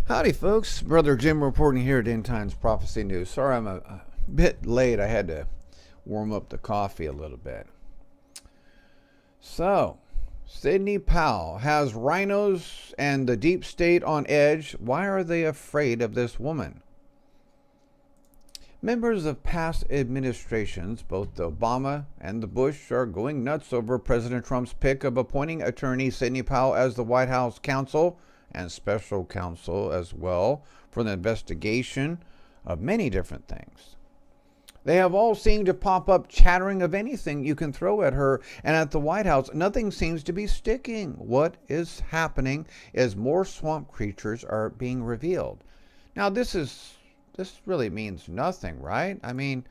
Howdy folks, Brother Jim reporting here at End Times Prophecy News. Sorry I'm a bit late, I had to warm up the coffee a little bit. So, Sidney Powell has Rinos and the deep state on edge. Why are they afraid of this woman? Members of past administrations, both the Obama and the Bush, are going nuts over President Trump's pick of appointing attorney Sidney Powell as the White House counsel and special counsel as well for the investigation of many different things. They have all seemed to pop up chattering of anything you can throw at her, and at the White House, nothing seems to be sticking. What is happening is more swamp creatures are being revealed. Now, this really means nothing, right? I mean,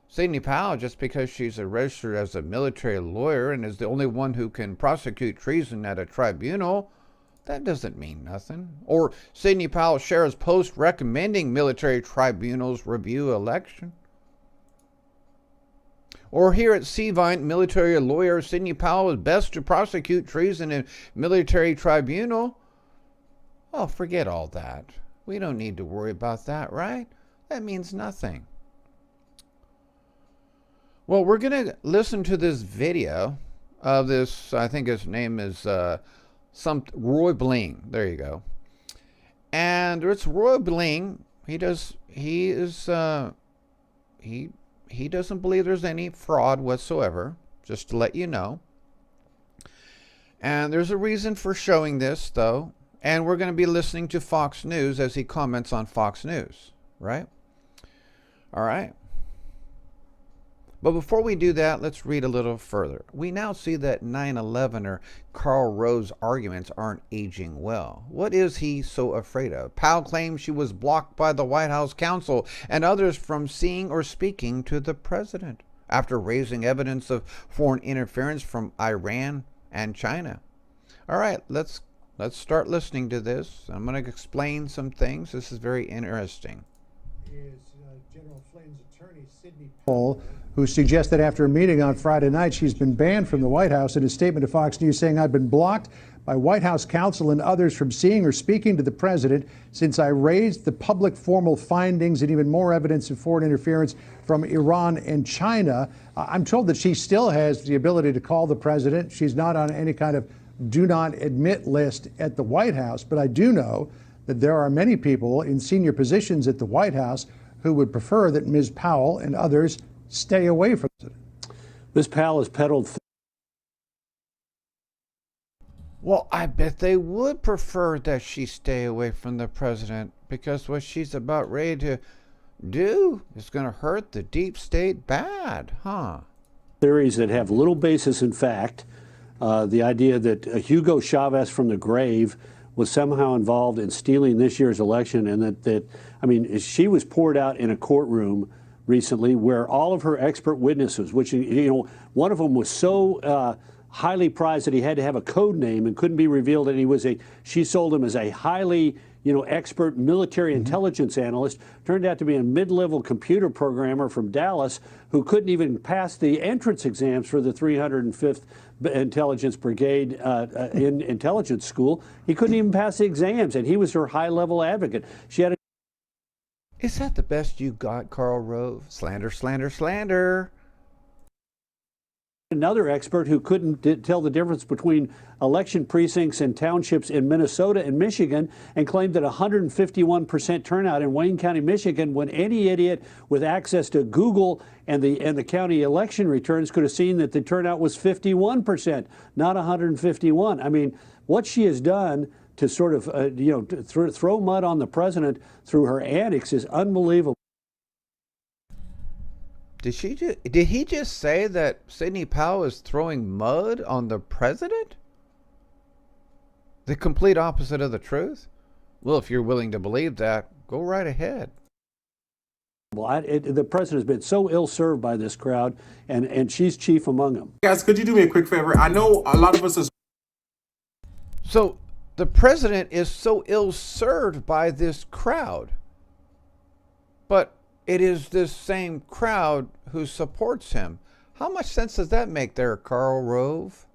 Sidney Powell, just because she's registered as a military lawyer and is the only one who can prosecute treason at a tribunal, that doesn't mean nothing. Or Sidney Powell shares post recommending military tribunals review election. Or here at Seavine, military lawyer Sidney Powell is best to prosecute treason in military tribunal. Oh, forget all that. We don't need to worry about that, right? That means nothing. Well, we're going to listen to this video of this, I think his name is Roy Bling. There you go. And it's Roy Bling. He doesn't believe there's any fraud whatsoever, just to let you know. And there's a reason for showing this, though. And we're going to be listening to Fox News as he comments on Fox News, right? All right. But before we do that, let's read a little further. We now see that 9/11 or Karl Rove's arguments aren't aging well. What is he so afraid of? Powell claims she was blocked by the White House counsel and others from seeing or speaking to the president after raising evidence of foreign interference from Iran and China. All right, let's start listening to this. I'm going to explain some things. This is very interesting. Is General Flynn's attorney, Sidney Powell, who suggested after a meeting on Friday night she's been banned from the White House, in a statement to Fox News saying, "I've been blocked by White House counsel and others from seeing or speaking to the president since I raised the public formal findings and even more evidence of foreign interference from Iran and China." I'm told that she still has the ability to call the president. She's not on any kind of do not admit list at the White House, but I do know that there are many people in senior positions at the White House who would prefer that Ms. Powell and others stay away from it. Ms. Powell has peddled. Well, I bet they would prefer that she stay away from the president, because what she's about ready to do is going to hurt the deep state bad, huh? Theories that have little basis in fact. The idea that Hugo Chavez from the grave was somehow involved in stealing this year's election, and that she was poured out in a courtroom recently where all of her expert witnesses, which, one of them was so highly prized that he had to have a code name and couldn't be revealed, and she sold him as a highly expert military intelligence analyst, turned out to be a mid-level computer programmer from Dallas who couldn't even pass the entrance exams for the 305th Intelligence Brigade in intelligence school. He couldn't even pass the exams, and he was her high-level advocate. She had Is that the best you got, Karl Rove? Slander, slander, slander. another expert who couldn't tell the difference between election precincts and townships in Minnesota and Michigan, and claimed that 151% turnout in Wayne County, Michigan, when any idiot with access to Google and the county election returns could have seen that the turnout was 51%, not 151. I mean, what she has done to sort of throw mud on the president through her antics is unbelievable. Did he just say that Sidney Powell is throwing mud on the president? The complete opposite of the truth? Well, if you're willing to believe that, go right ahead. Well, the president has been so ill-served by this crowd, and she's chief among them. Guys, could you do me a quick favor? I know a lot of us are... So the president is so ill-served by this crowd, but it is this same crowd who supports him. How much sense does that make there, Karl Rove?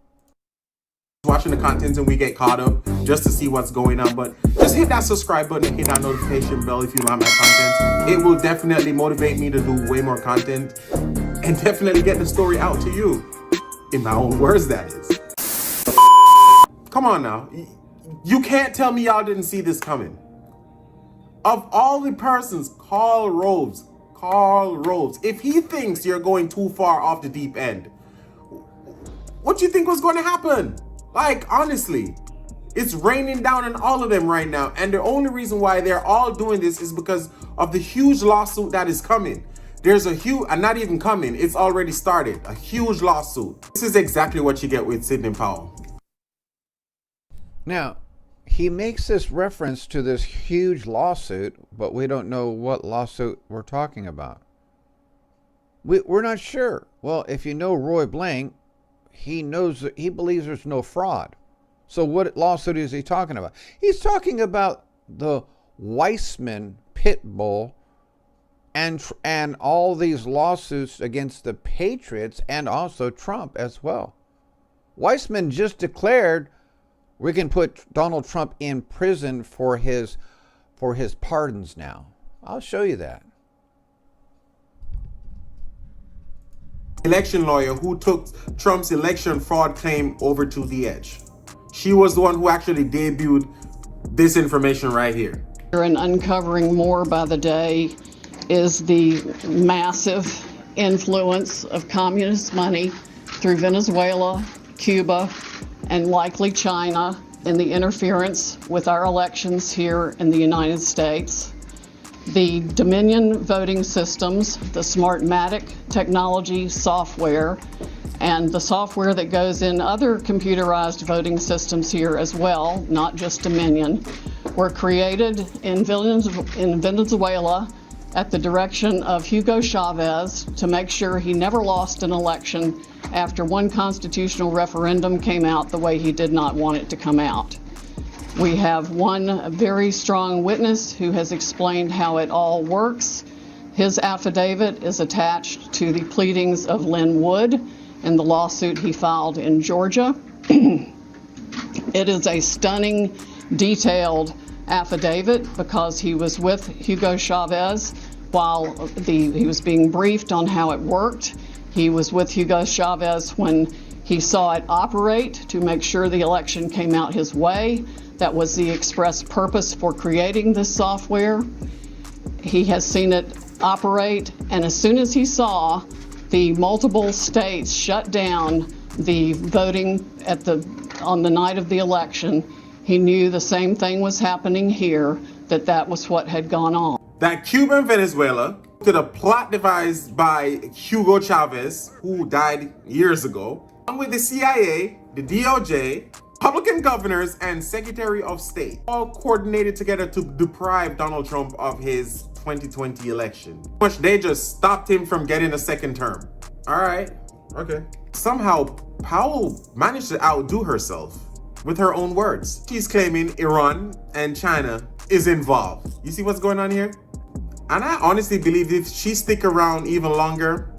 watching the content and we get caught up just to see what's going on. But just hit that subscribe button and hit that notification bell if you like my content. It will definitely motivate me to do way more content and definitely get the story out to you. In my own words, that is. Come on now. You can't tell me y'all didn't see this coming. Of all the persons, Karl Rove, if he thinks you're going too far off the deep end, what do you think was going to happen? Like, honestly, it's raining down on all of them right now. And the only reason why they're all doing this is because of the huge lawsuit that is coming. There's a huge, and not even coming, it's already started, a huge lawsuit. This is exactly what you get with Sidney Powell. Now, he makes this reference to this huge lawsuit, but we don't know what lawsuit we're talking about. We're not sure. Well, if you know Roy Blank, he knows that he believes there's no fraud. So what lawsuit is he talking about? He's talking about the Weissman pit bull and all these lawsuits against the Patriots and also Trump as well. Weissman just declared we can put Donald Trump in prison for his pardons now. I'll show you that. Election lawyer who took Trump's election fraud claim over to the edge. She was the one who actually debuted this information right here. And uncovering more by the day is the massive influence of communist money through Venezuela, Cuba, and likely China in the interference with our elections here in the United States. The Dominion voting systems, the Smartmatic technology software, and the software that goes in other computerized voting systems here as well, not just Dominion, were created in Venezuela at the direction of Hugo Chavez to make sure he never lost an election after one constitutional referendum came out the way he did not want it to come out. We have one very strong witness who has explained how it all works. His affidavit is attached to the pleadings of Lynn Wood in the lawsuit he filed in Georgia. It is a stunning, detailed affidavit because he was with Hugo Chavez while he was being briefed on how it worked. He was with Hugo Chavez when he saw it operate to make sure the election came out his way. That was the express purpose for creating this software. He has seen it operate, and as soon as he saw the multiple states shut down the voting on the night of the election, he knew the same thing was happening here, that was what had gone on. That Cuba and Venezuela did a plot devised by Hugo Chavez, who died years ago, along with the CIA, the DOJ, Republican governors, and Secretary of State, all coordinated together to deprive Donald Trump of his 2020 election. Which they just stopped him from getting a second term. All right, okay. Somehow, Powell managed to outdo herself with her own words. She's claiming Iran and China is involved. You see what's going on here? And I honestly believe if she stick around even longer.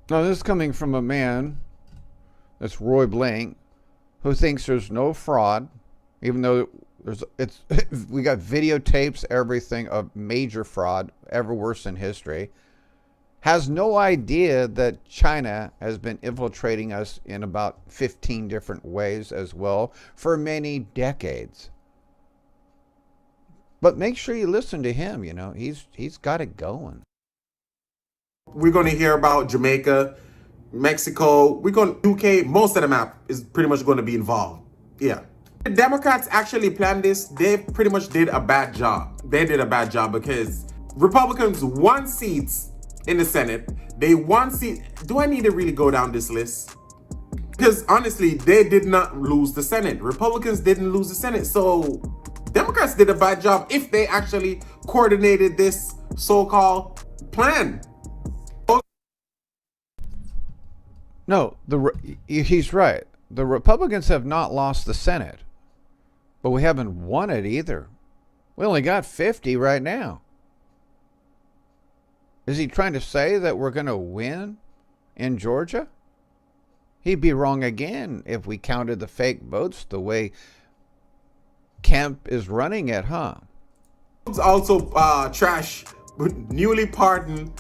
Now, this is coming from a man, that's Roy Blank, who thinks there's no fraud, even though we got videotapes, everything of major fraud, ever worse in history, has no idea that China has been infiltrating us in about 15 different ways as well for many decades. But make sure you listen to him, he's got it going. We're going to hear about Jamaica, Mexico, UK, most of the map is pretty much going to be involved. Yeah. The Democrats actually planned this. They pretty much did a bad job. They did a bad job because Republicans won seats in the Senate. They won seats. Do I need to really go down this list? Because honestly, they did not lose the Senate. Republicans didn't lose the Senate. So Democrats did a bad job if they actually coordinated this so-called plan. No, he's right. The Republicans have not lost the Senate, but we haven't won it either. We only got 50 right now. Is he trying to say that we're going to win in Georgia? He'd be wrong again if we counted the fake votes the way Kemp is running it, huh? Also trash newly pardoned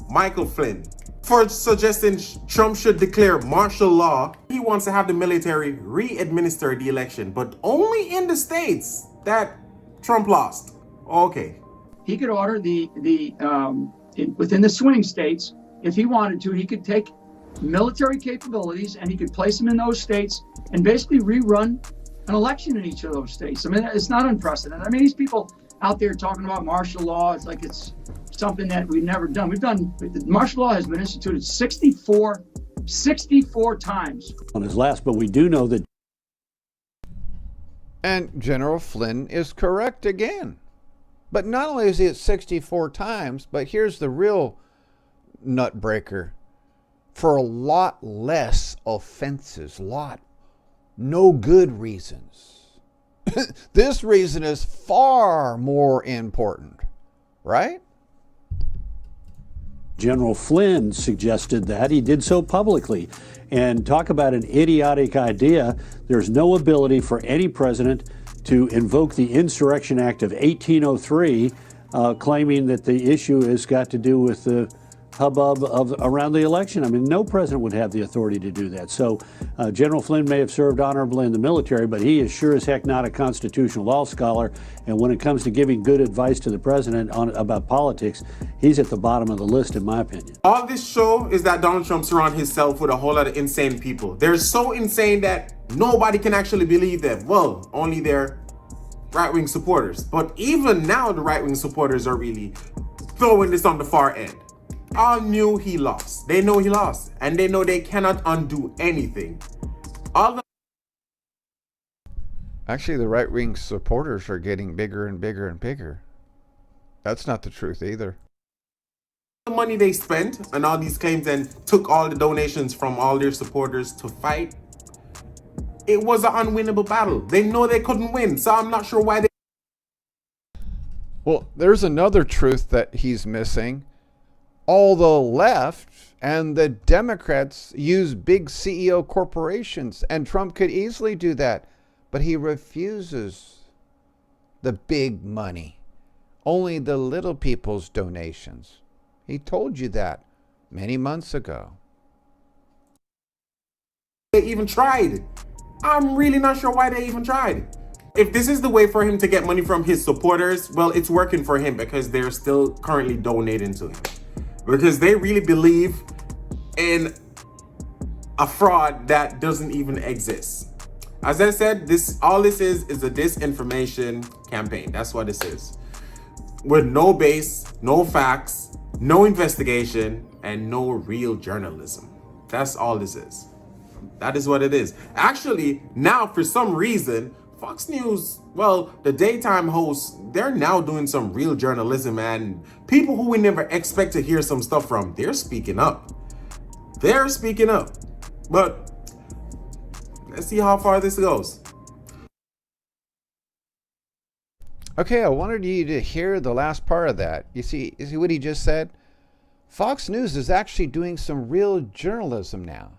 Michael Flynn for suggesting Trump should declare martial law. He wants to have the military re-administer the election, but only in the states that Trump lost. Okay. He could order within the swing states, if he wanted to, he could take military capabilities and he could place them in those states and basically rerun an election in each of those states. I mean, it's not unprecedented. I mean, these people out there talking about martial law, it's like it's something that we've never done. Martial law has been instituted 64 times. On his last, but we do know that. And General Flynn is correct again. But not only is he at 64 times, but here's the real nut breaker. For a lot less offenses, no good reasons. This reason is far more important, right? General Flynn suggested that. He did so publicly. And talk about an idiotic idea. There's no ability for any president to invoke the Insurrection Act of 1803, claiming that the issue has got to do with the hubbub around the election. I mean, no president would have the authority to do that. So General Flynn may have served honorably in the military, but he is sure as heck not a constitutional law scholar. And when it comes to giving good advice to the president about politics, he's at the bottom of the list, in my opinion. All this show is that Donald Trump surrounds himself with a whole lot of insane people. They're so insane that nobody can actually believe them. Well, only their right-wing supporters. But even now, the right-wing supporters are really throwing this on the far end. All knew he lost. They know he lost. And they know they cannot undo anything. Actually, the right-wing supporters are getting bigger and bigger and bigger. That's not the truth either. The money they spent and all these claims and took all the donations from all their supporters to fight, it was an unwinnable battle. They know they couldn't win. So I'm not sure why they... Well, there's another truth that he's missing. All the left and the Democrats use big CEO corporations, and Trump could easily do that, but he refuses the big money, only the little people's donations. He told you that many months ago. They even tried. I'm really not sure why they even tried. If this is the way for him to get money from his supporters, well, it's working for him because they're still currently donating to him. Because they really believe in a fraud that doesn't even exist. As I said, all this is a disinformation campaign. That's what this is. With no base, no facts, no investigation, and no real journalism. That's all this is. That is what it is. Actually, now for some reason, Fox News, well, the daytime hosts, they're now doing some real journalism, and people who we never expect to hear some stuff from, they're speaking up. They're speaking up. But let's see how far this goes. Okay, I wanted you to hear the last part of that. You see what he just said? Fox News is actually doing some real journalism now.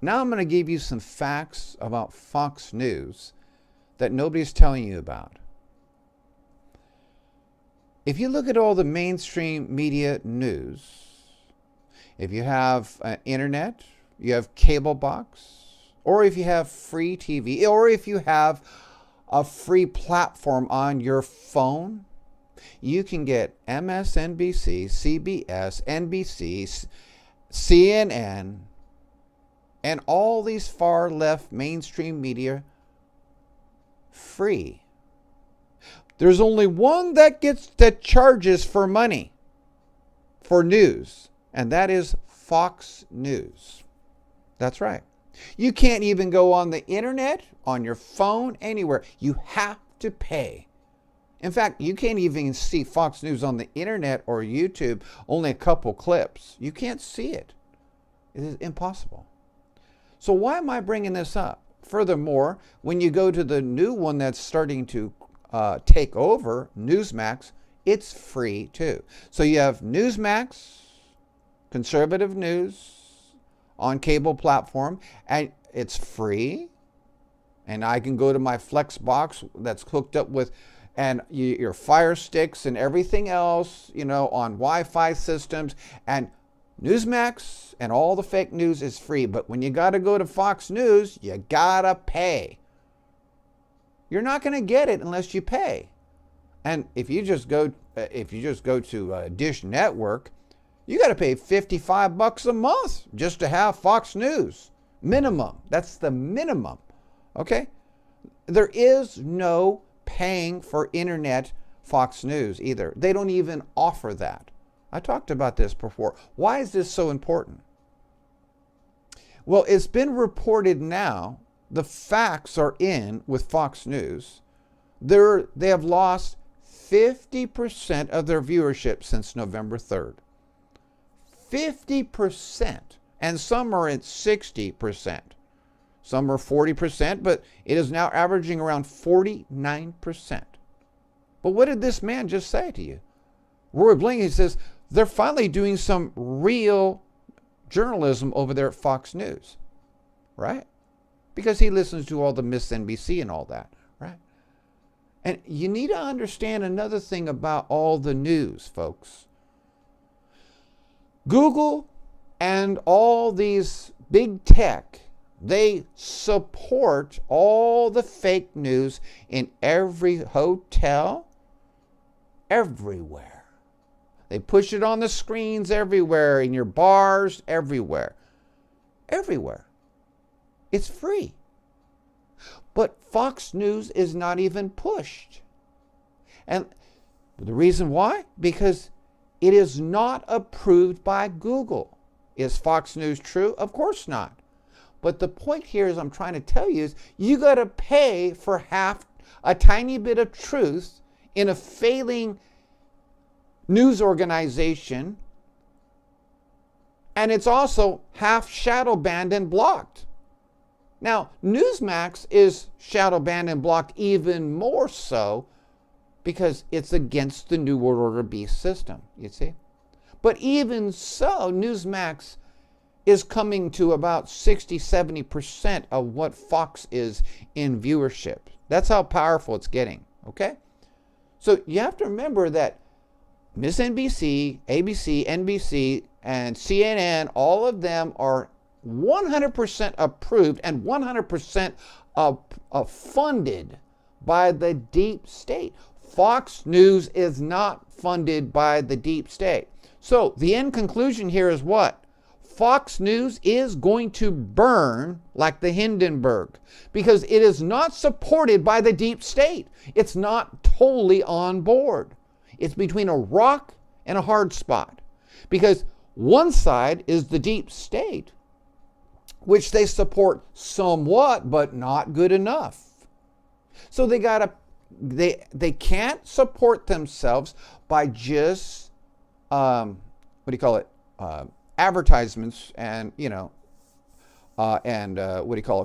Now I'm going to give you some facts about Fox News that nobody's telling you about. If you look at all the mainstream media news, if you have internet, you have cable box, or if you have free TV, or if you have a free platform on your phone, you can get MSNBC, CBS, NBC, CNN, and all these far left mainstream media free. There's only one that charges for money for news, and that is Fox News. That's right. You can't even go on the internet, on your phone, anywhere. You have to pay. In fact, you can't even see Fox News on the internet or YouTube, only a couple clips. You can't see it. It is impossible. So why am I bringing this up? Furthermore, when you go to the new one that's starting to take over, Newsmax, it's free too. So you have Newsmax, conservative news, on cable platform, and it's free. And I can go to my Flex box that's hooked up with and your Fire Sticks and everything else, on Wi-Fi systems. And Newsmax and all the fake news is free. But when you got to go to Fox News, you got to pay. You're not going to get it unless you pay. And if you just go to Dish Network, you got to pay $55 a month just to have Fox News. Minimum. That's the minimum. Okay? There is no paying for internet Fox News either. They don't even offer that. I talked about this before. Why is this so important? Well, it's been reported now, the facts are in with Fox News. They have lost 50% of their viewership since November 3rd. 50%. And some are at 60%. Some are 40%, but it is now averaging around 49%. But what did this man just say to you? Roy Bling, he says, they're finally doing some real journalism over there at Fox News, right? Because he listens to all the Miss NBC and all that, right? And you need to understand another thing about all the news, folks. Google and all these big tech, they support all the fake news in every hotel, everywhere. They push it on the screens everywhere, in your bars, everywhere. Everywhere. It's free. But Fox News is not even pushed. And the reason why? Because it is not approved by Google. Is Fox News true? Of course not. But the point here is I'm trying to tell you is you got to pay for a tiny bit of truth in a failing news organization, and it's also half shadow banned and blocked. Now, Newsmax is shadow banned and blocked even more so because it's against the New World Order beast system, you see. But even so, Newsmax is coming to about 60-70% of what Fox is in viewership. That's how powerful it's getting, okay? So you have to remember that Miss NBC, ABC, NBC, and CNN, all of them are 100% approved and 100% funded by the deep state. Fox News is not funded by the deep state. So the end conclusion here is what? Fox News is going to burn like the Hindenburg because it is not supported by the deep state. It's not totally on board. It's between a rock and a hard spot because one side is the deep state, which they support somewhat, but not good enough. So they can't support themselves by just, advertisements and,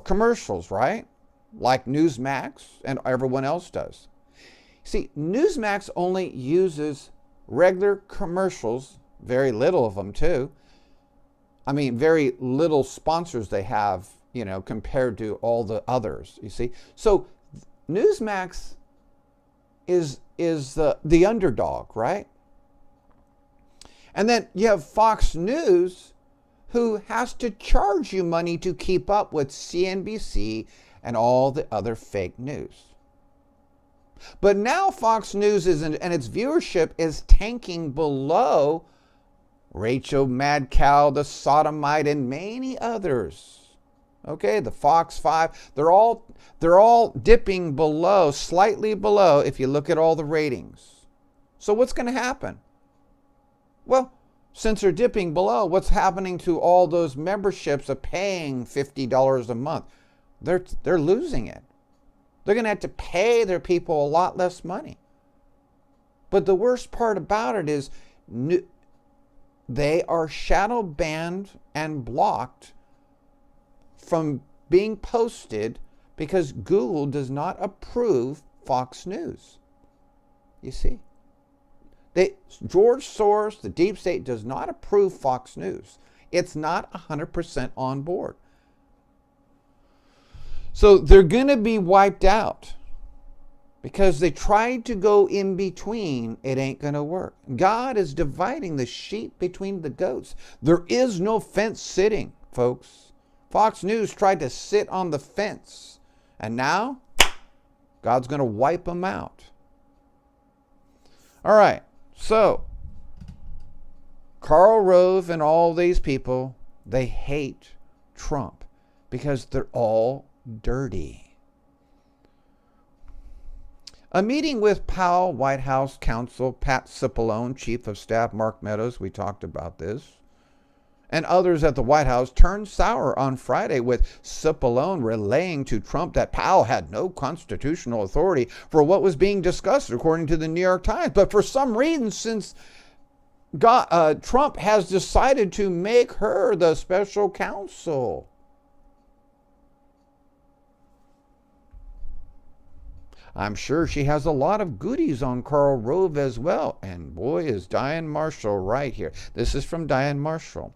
commercials, right? Like Newsmax and everyone else does. See, Newsmax only uses regular commercials, very little of them too. I mean, very little sponsors they have, compared to all the others, you see. So Newsmax is the underdog, right? And then you have Fox News, who has to charge you money to keep up with CNBC and all the other fake news. But now Fox News and its viewership is tanking below Rachel Madcow, the Sodomite, and many others. Okay, the Fox 5, they're all dipping below, slightly below, if you look at all the ratings. So what's going to happen? Well, since they're dipping below, what's happening to all those memberships of paying $50 a month? They're losing it. They're going to have to pay their people a lot less money. But the worst part about it is they are shadow banned and blocked from being posted because Google does not approve Fox News. You see? George Soros, the deep state, does not approve Fox News. it's not 100% on board. So they're going to be wiped out because they tried to go in between. It ain't going to work. God is dividing the sheep between the goats. There is no fence sitting, folks. Fox News tried to sit on the fence, and now God's going to wipe them out. All right, so Karl Rove and all these people, they hate Trump because they're all dirty. A meeting with Powell, White House counsel Pat Cipollone, Chief of Staff Mark Meadows, we talked about this, and others at the White House turned sour on Friday, with Cipollone relaying to Trump that Powell had no constitutional authority for what was being discussed, according to the New York Times. But for some reason, since Trump has decided to make her the special counsel. I'm sure she has a lot of goodies on Karl Rove as well. And boy, is Diane Marshall right here. This is from Diane Marshall.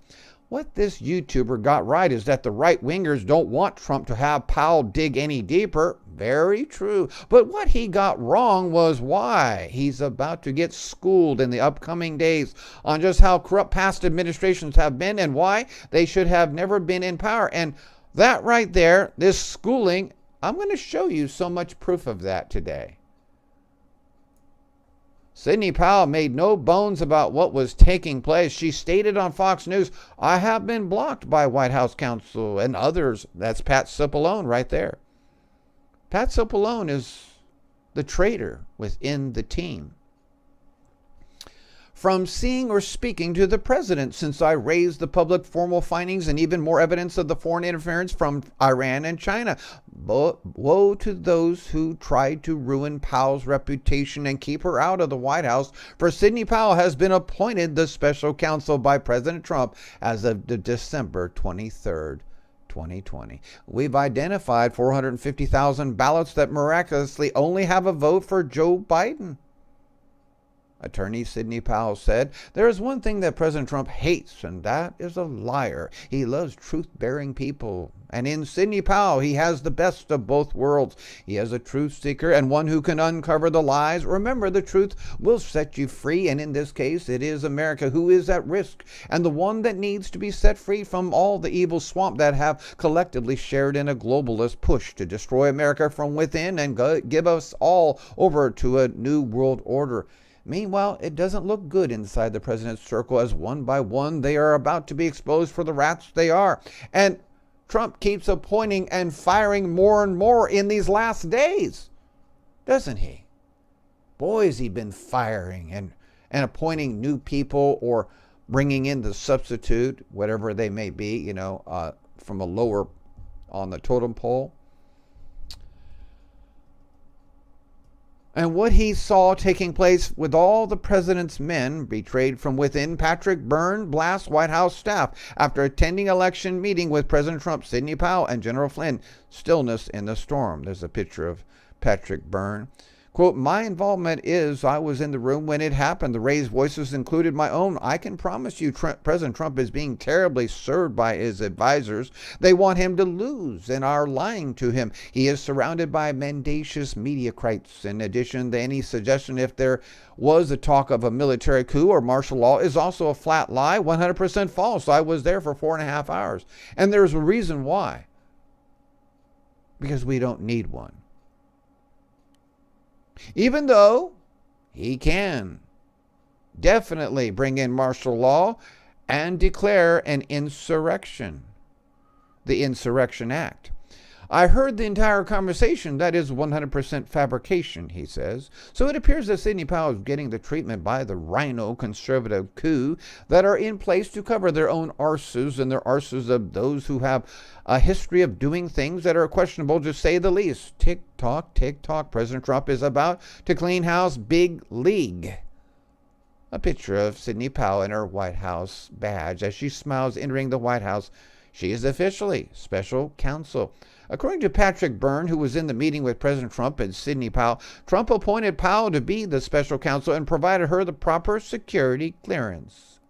What this YouTuber got right is that the right-wingers don't want Trump to have Powell dig any deeper. Very true. But what he got wrong was why. He's about to get schooled in the upcoming days on just how corrupt past administrations have been and why they should have never been in power. And that right there, this schooling, I'm going to show you so much proof of that today. Sidney Powell made no bones about what was taking place. She stated on Fox News, I have been blocked by White House counsel and others. That's Pat Cipollone right there. Pat Cipollone is the traitor within the team. From seeing or speaking to the president since I raised the public formal findings and even more evidence of the foreign interference from Iran and China. Woe to those who tried to ruin Powell's reputation and keep her out of the White House, for Sidney Powell has been appointed the special counsel by President Trump as of December 23rd. 2020. We've identified 450,000 ballots that miraculously only have a vote for Joe Biden. Attorney Sidney Powell said, there is one thing that President Trump hates, and that is a liar. He loves truth-bearing people. And in Sidney Powell, he has the best of both worlds. He is a truth seeker and one who can uncover the lies. Remember, the truth will set you free. And in this case, it is America who is at risk, and the one that needs to be set free from all the evil swamp that have collectively shared in a globalist push to destroy America from within and give us all over to a new world order. Meanwhile, it doesn't look good inside the president's circle, as one by one they are about to be exposed for the rats they are. And Trump keeps appointing and firing more and more in these last days, doesn't he? Boy, has he been firing and appointing new people or bringing in the substitute, whatever they may be, from a lower on the totem pole. And what he saw taking place with all the president's men betrayed from within, Patrick Byrne blasts White House staff after attending election meeting with President Trump, Sidney Powell, and General Flynn. Stillness in the storm. There's a picture of Patrick Byrne. Quote, my involvement is I was in the room when it happened. The raised voices included my own. I can promise you President Trump is being terribly served by his advisors. They want him to lose and are lying to him. He is surrounded by mendacious mediacrites. In addition to any suggestion if there was a talk of a military coup or martial law is also a flat lie, 100% false. I was there for 4.5 hours. And there's a reason why. Because we don't need one. Even though he can definitely bring in martial law and declare an insurrection, the Insurrection Act. I heard the entire conversation. That is 100% fabrication, he says. So it appears that Sidney Powell is getting the treatment by the Rhino conservative coup that are in place to cover their own arses and their arses of those who have a history of doing things that are questionable, to say the least. Tick tock, tick tock. President Trump is about to clean house big league. A picture of Sidney Powell in her White House badge as she smiles entering the White House. She is officially special counsel. According to Patrick Byrne, who was in the meeting with President Trump and Sidney Powell, Trump appointed Powell to be the special counsel and provided her the proper security clearance.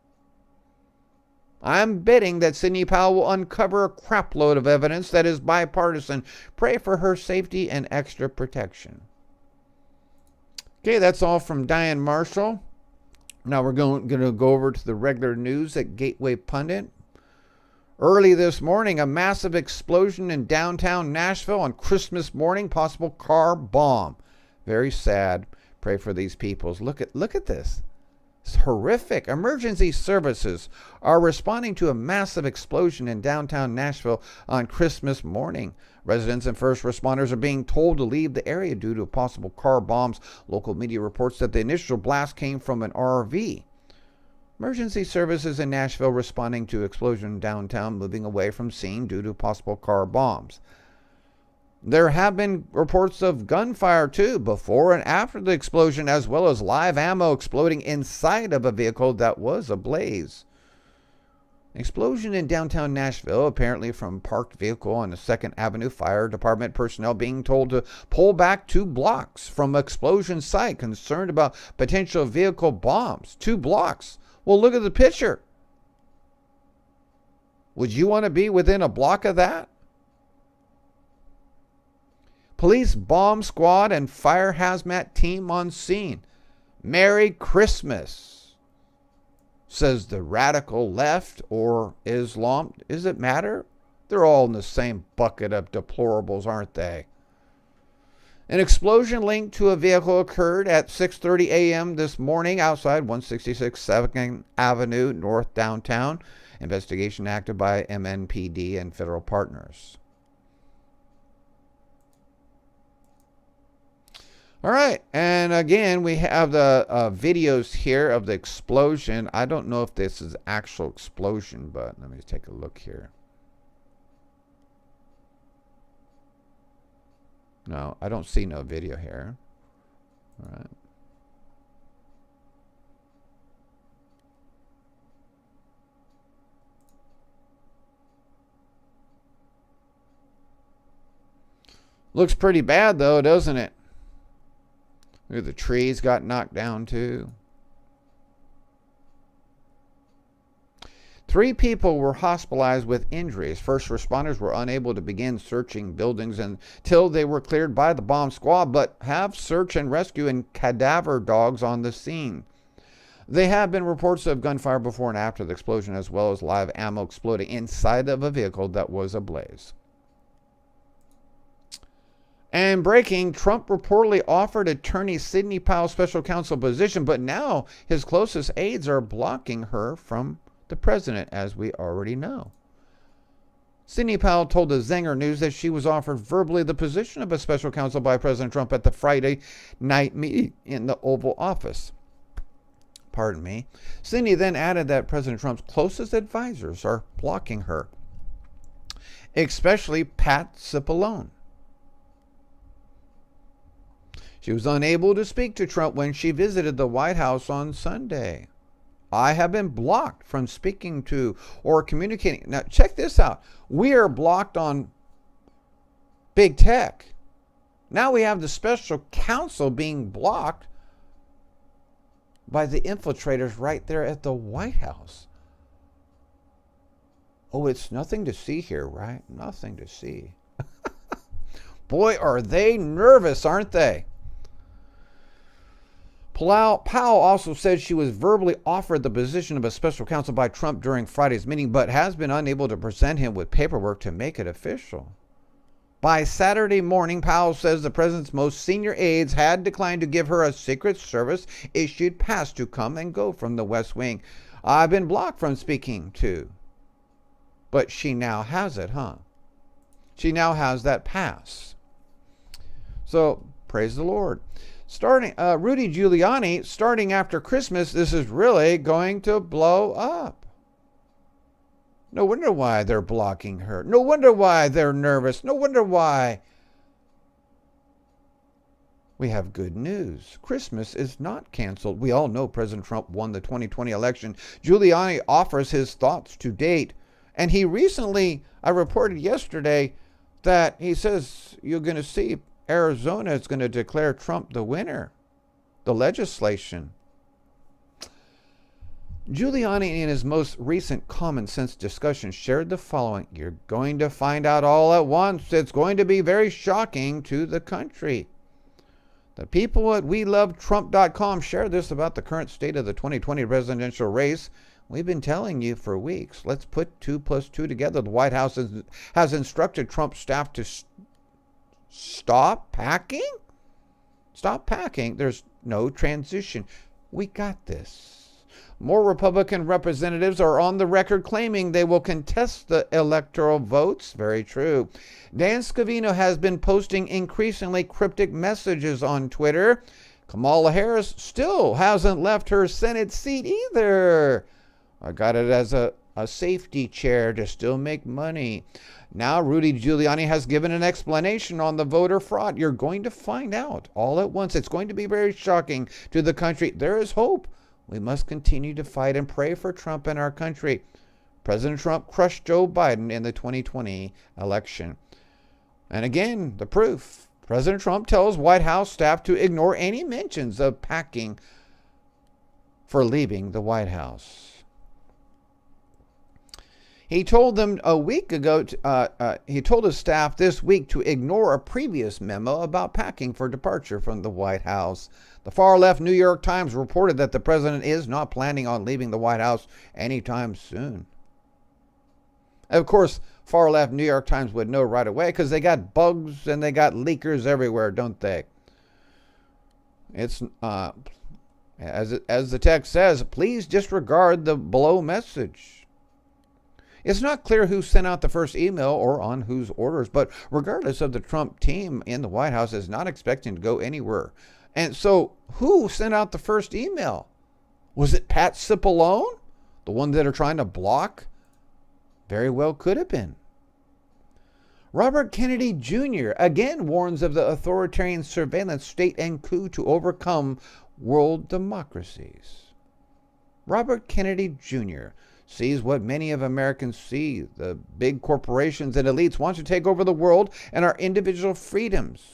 I'm betting that Sidney Powell will uncover a crapload of evidence that is bipartisan. Pray for her safety and extra protection. Okay, that's all from Diane Marshall. Now we're going to go over to the regular news at Gateway Pundit. Early this morning, a massive explosion in downtown Nashville on Christmas morning, possible car bomb. Very sad. Pray for these peoples. Look at this. It's horrific. Emergency services are responding to a massive explosion in downtown Nashville on Christmas morning. Residents and first responders are being told to leave the area due to possible car bombs. Local media reports that the initial blast came from an RV. Emergency services in Nashville responding to explosion downtown, moving away from scene due to possible car bombs. There have been reports of gunfire too, before and after the explosion, as well as live ammo exploding inside of a vehicle that was ablaze. Explosion in downtown Nashville, apparently from parked vehicle on the 2nd Avenue. Fire department personnel being told to pull back 2 blocks from explosion site, concerned about potential vehicle bombs. 2 blocks. Well, look at the picture. Would you want to be within a block of that? Police bomb squad and fire hazmat team on scene. Merry Christmas, says the radical left or Islam. Does it matter? They're all in the same bucket of deplorables, aren't they? An explosion linked to a vehicle occurred at 6:30 a.m. this morning outside 166 2nd Avenue North downtown. Investigation acted by MNPD and federal partners. All right, and again, we have the videos here of the explosion. I don't know if this is actual explosion, but let me take a look here. No, I don't see no video here. All right. Looks pretty bad, though, doesn't it? Look at the trees got knocked down, too. 3 people were hospitalized with injuries. First responders were unable to begin searching buildings until they were cleared by the bomb squad, but have search and rescue and cadaver dogs on the scene. There have been reports of gunfire before and after the explosion, as well as live ammo exploding inside of a vehicle that was ablaze. And breaking, Trump reportedly offered attorney Sidney Powell special counsel position, but now his closest aides are blocking her from the president, as we already know. Sidney Powell told the Zenger News that she was offered verbally the position of a special counsel by President Trump at the Friday night meeting in the Oval Office. Pardon me. Sidney then added that President Trump's closest advisors are blocking her, especially Pat Cipollone. She was unable to speak to Trump when she visited the White House on Sunday. I have been blocked from speaking to or communicating. Now, check this out. We are blocked on big tech. Now we have the special counsel being blocked by the infiltrators right there at the White House. Oh, it's nothing to see here, right? Nothing to see. Boy, are they nervous, aren't they? Powell also said she was verbally offered the position of a special counsel by Trump during Friday's meeting, but has been unable to present him with paperwork to make it official. By Saturday morning, Powell says the president's most senior aides had declined to give her a Secret Service issued pass to come and go from the West Wing. I've been blocked from speaking to. But she now has it, huh? She now has that pass. So, praise the Lord. Rudy Giuliani, starting after Christmas, this is really going to blow up. No wonder why they're blocking her. No wonder why they're nervous. No wonder why. We have good news. Christmas is not canceled. We all know President Trump won the 2020 election. Giuliani offers his thoughts to date. And he recently, I reported yesterday, that he says you're going to see Arizona is going to declare Trump the winner. The legislation. Giuliani, in his most recent common sense discussion, shared the following: "You're going to find out all at once. It's going to be very shocking to the country." The people at WeLoveTrump.com share this about the current state of the 2020 presidential race. "We've been telling you for weeks. Let's put 2 plus 2 together. The White House has instructed Trump staff to stop packing. Stop packing. There's no transition. We got this." More Republican representatives are on the record claiming they will contest the electoral votes. Very true. Dan Scavino has been posting increasingly cryptic messages on Twitter. Kamala Harris still hasn't left her Senate seat either. I got it as a safety chair to still make money. Now Rudy Giuliani has given an explanation on the voter fraud. You're going to find out all at once. It's going to be very shocking to the country. There is hope. We must continue to fight and pray for Trump and our country. President Trump crushed Joe Biden in the 2020 election. And again, the proof. President Trump tells White House staff to ignore any mentions of packing for leaving the White House. He told them a week ago, he told his staff this week to ignore a previous memo about packing for departure from the White House. The far-left New York Times reported that the president is not planning on leaving the White House anytime soon. Of course, far-left New York Times would know right away because they got bugs and they got leakers everywhere, don't they? It's as the text says, please disregard the below message. It's not clear who sent out the first email or on whose orders, but regardless of the Trump team in the White House is not expecting to go anywhere. And so who sent out the first email? Was it Pat Cipollone? The one that are trying to block? Very well could have been. Robert Kennedy Jr. again warns of the authoritarian surveillance state and coup to overcome world democracies. Robert Kennedy Jr. sees what many of Americans see. The big corporations and elites want to take over the world and our individual freedoms.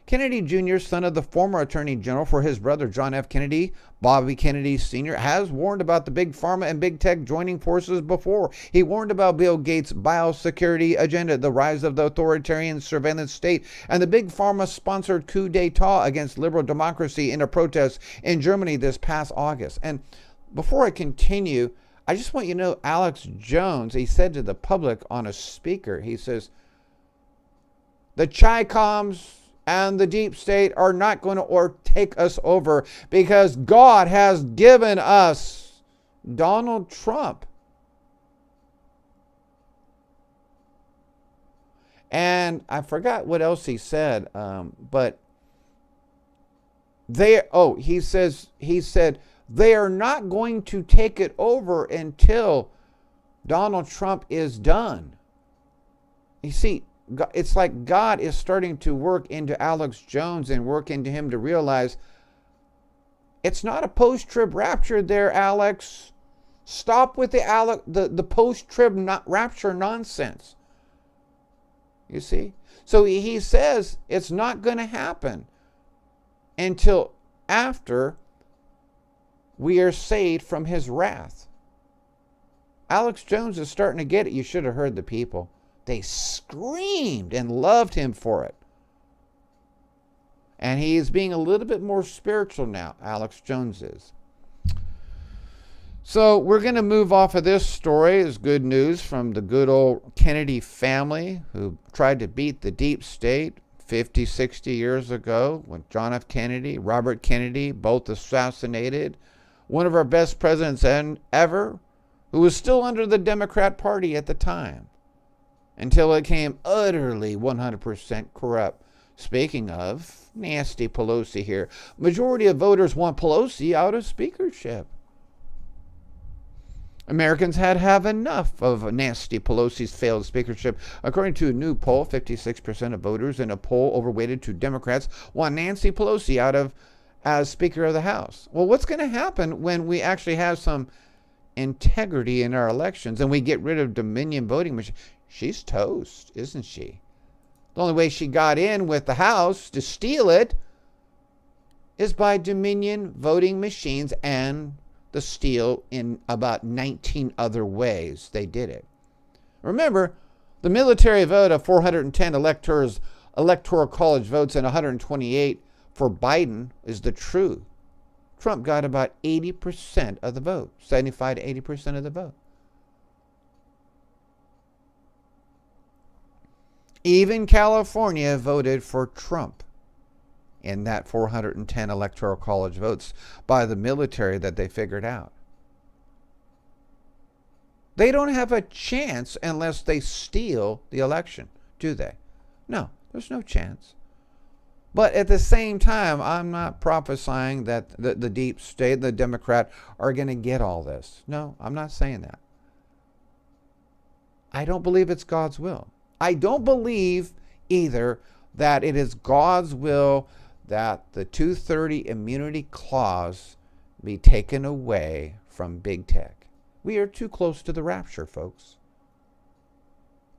Kennedy Jr., son of the former Attorney General for his brother John F. Kennedy, Bobby Kennedy Sr., has warned about the big pharma and big tech joining forces before. He warned about Bill Gates' biosecurity agenda, the rise of the authoritarian surveillance state, and the big pharma-sponsored coup d'etat against liberal democracy in a protest in Germany this past August. And before I continue, I just want you to know Alex Jones, he said to the public on a speaker, he says, the Chi-Coms and the deep state are not going to take us over because God has given us Donald Trump. And I forgot what else he said, but he said they are not going to take it over until Donald Trump is done. You see, it's like God is starting to work into Alex Jones and work into him to realize it's not a post-trib rapture there, Alex. Stop with the post-trib rapture nonsense. You see? So he says it's not going to happen until after we are saved from his wrath. Alex Jones is starting to get it. You should have heard the people. They screamed and loved him for it. And he is being a little bit more spiritual now, Alex Jones is. So we're going to move off of this story. It's good news from the good old Kennedy family who tried to beat the deep state 50, 60 years ago when John F. Kennedy, Robert Kennedy, both assassinated. One of our best presidents ever, who was still under the Democrat Party at the time, until it became utterly 100% corrupt. Speaking of, nasty Pelosi here. Majority of voters want Pelosi out of speakership. Americans had have enough of nasty Pelosi's failed speakership. According to a new poll, 56% of voters in a poll overweighted to Democrats want Nancy Pelosi out of as Speaker of the House. Well, what's going to happen when we actually have some integrity in our elections and we get rid of Dominion voting machines? She's toast, isn't she? The only way she got in with the House to steal it is by Dominion voting machines and the steal in about 19 other ways they did it. Remember, the military vote of 410 electoral college votes and 128 for Biden is the true. Trump got about 80% of the vote, 75 to 80% of the vote. Even California voted for Trump in that 410 electoral college votes by the military that they figured out. They don't have a chance unless they steal the election, do they? No, there's no chance. But at the same time, I'm not prophesying that the deep state, the Democrat, are going to get all this. No, I'm not saying that. I don't believe it's God's will. I don't believe either that it is God's will that the 230 immunity clause be taken away from big tech. We are too close to the rapture, folks.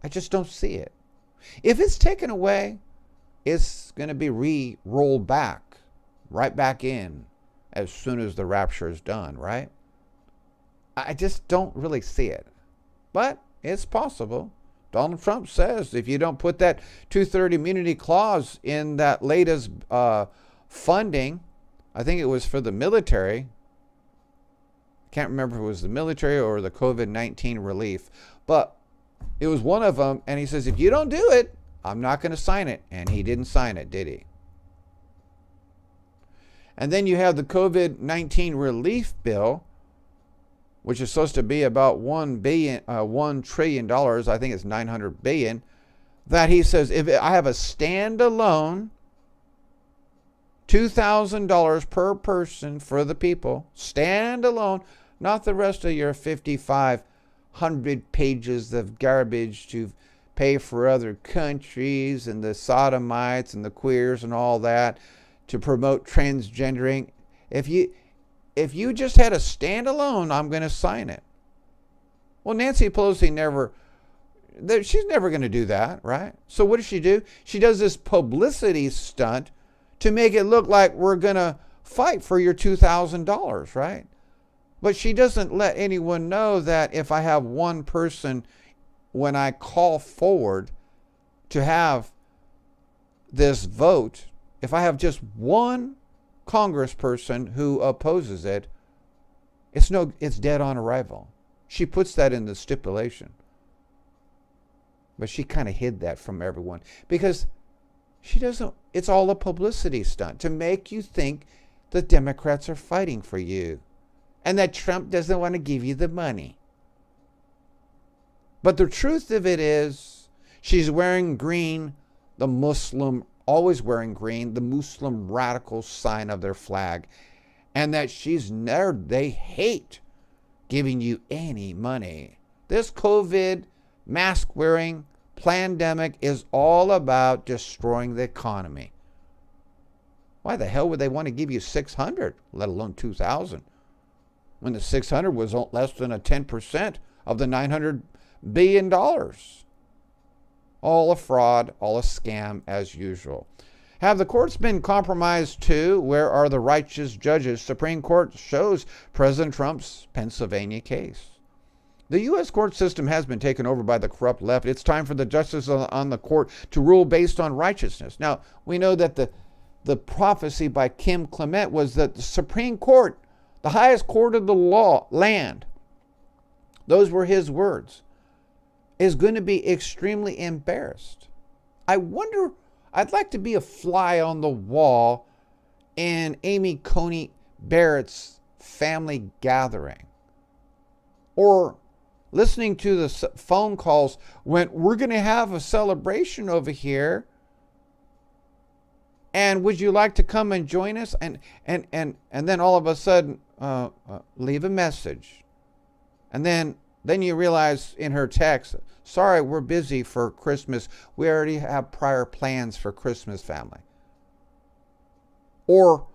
I just don't see it. If it's taken away, it's going to be rolled back, right back in, as soon as the rapture is done, right? I just don't really see it. But it's possible. Donald Trump says if you don't put that 230 immunity clause in that latest funding, I think it was for the military. Can't remember if it was the military or the COVID-19 relief, but it was one of them. And he says, if you don't do it, I'm not going to sign it. And he didn't sign it, did he? And then you have the COVID-19 relief bill, which is supposed to be about $1 trillion. I think it's $900 billion. That he says, if I have a standalone $2,000 per person for the people, standalone, not the rest of your 5,500 pages of garbage to pay for other countries and the sodomites and the queers and all that to promote transgendering. If you just had a standalone, I'm going to sign it. Well, Nancy Pelosi she's never going to do that, right? So what does she do? She does this publicity stunt to make it look like we're going to fight for your $2,000, right? But she doesn't let anyone know that if I have one person, when I call forward to have this vote, if I have just one congressperson who opposes it, it's dead on arrival. She puts that in the stipulation. But she kind of hid that from everyone because it's all a publicity stunt to make you think the Democrats are fighting for you and that Trump doesn't want to give you the money. But the truth of it is, she's wearing green, always wearing green, the Muslim radical sign of their flag, and that they hate giving you any money. This COVID mask wearing pandemic is all about destroying the economy. Why the hell would they want to give you 600, let alone 2,000, when the 600 was less than a 10% of the $900 billion? All a fraud, all a scam as usual. Have the courts been compromised too? Where are the righteous judges? Supreme Court shows President Trump's Pennsylvania case. The U.S. court system has been taken over by the corrupt left. It's time for the justices on the court to rule based on righteousness. Now, we know that the prophecy by Kim Clement was that the Supreme Court, the highest court of the land, those were his words, is going to be extremely embarrassed. I'd like to be a fly on the wall in Amy Coney Barrett's family gathering, or listening to the phone calls when we're going to have a celebration over here, and would you like to come and join us? And then all of a sudden leave a message, and then you realize in her text, sorry, we're busy for Christmas. We already have prior plans for Christmas, family. Or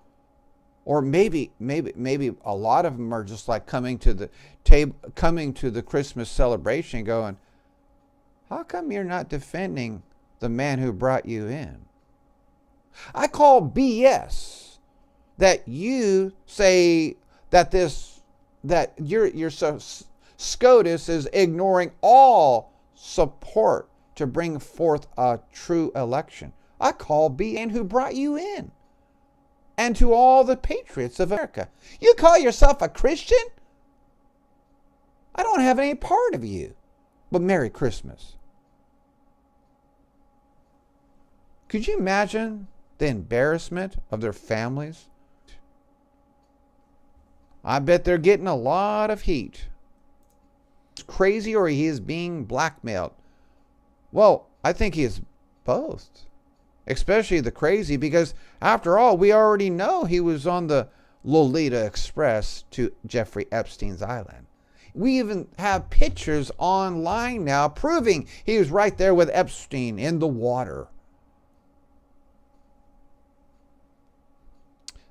maybe a lot of them are just like coming to the table, coming to the Christmas celebration going, how come you're not defending the man who brought you in? I call BS that you say that this that you're so SCOTUS is ignoring all support to bring forth a true election. I call BN who brought you in. And to all the patriots of America. You call yourself a Christian? I don't have any part of you. But Merry Christmas. Could you imagine the embarrassment of their families? I bet they're getting a lot of heat. It's crazy, or he is being blackmailed. Well, I think he is both. Especially the crazy, because after all, we already know he was on the Lolita Express to Jeffrey Epstein's island. We even have pictures online now proving he was right there with Epstein in the water.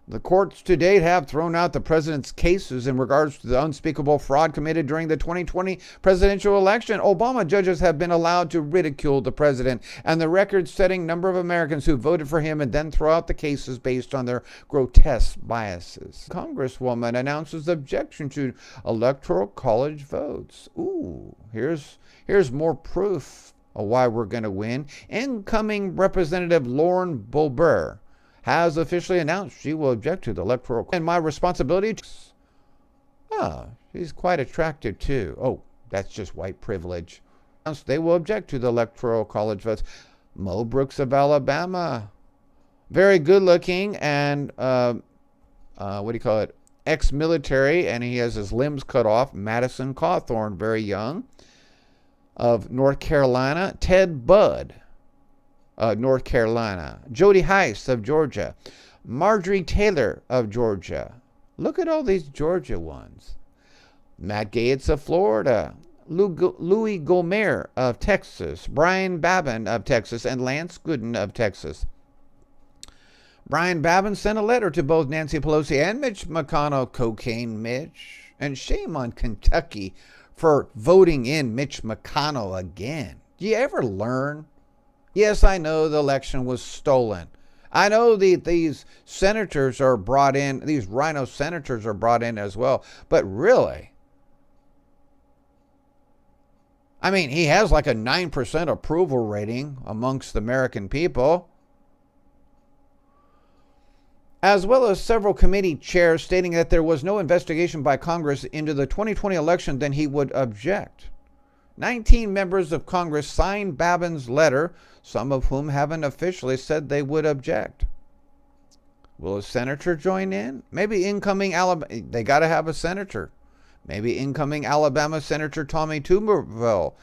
The courts to date have thrown out the president's cases in regards to the unspeakable fraud committed during the 2020 presidential election. Obama judges have been allowed to ridicule the president and the record-setting number of Americans who voted for him and then throw out the cases based on their grotesque biases. Congresswoman announces objection to electoral college votes. Ooh, here's more proof of why we're going to win. Incoming Representative Lauren Boebert has officially announced she will object to the electoral. And my responsibility. She's quite attractive too. Oh, that's just white privilege. They will object to the electoral college votes. Mo Brooks of Alabama, very good looking and ex-military, and he has his limbs cut off. Madison Cawthorn, very young, of North Carolina. Ted Budd, North Carolina. Jody Heiss of Georgia. Marjorie Taylor of Georgia. Look at all these Georgia ones. Matt Gaetz of Florida. Louis Gohmert of Texas. Brian Babin of Texas. And Lance Gooden of Texas. Brian Babin sent a letter to both Nancy Pelosi and Mitch McConnell. Cocaine Mitch. And shame on Kentucky for voting in Mitch McConnell again. Do you ever learn? Yes, I know the election was stolen. I know these senators are brought in, these Rhino senators are brought in as well. But really, I mean, he has like a 9% approval rating amongst the American people, as well as several committee chairs stating that there was no investigation by Congress into the 2020 election, then he would object. 19 members of Congress signed Babin's letter, some of whom haven't officially said they would object. Will a senator join in? Maybe incoming Alabama, they got to have a senator. Maybe incoming Alabama Senator Tommy Tuberville.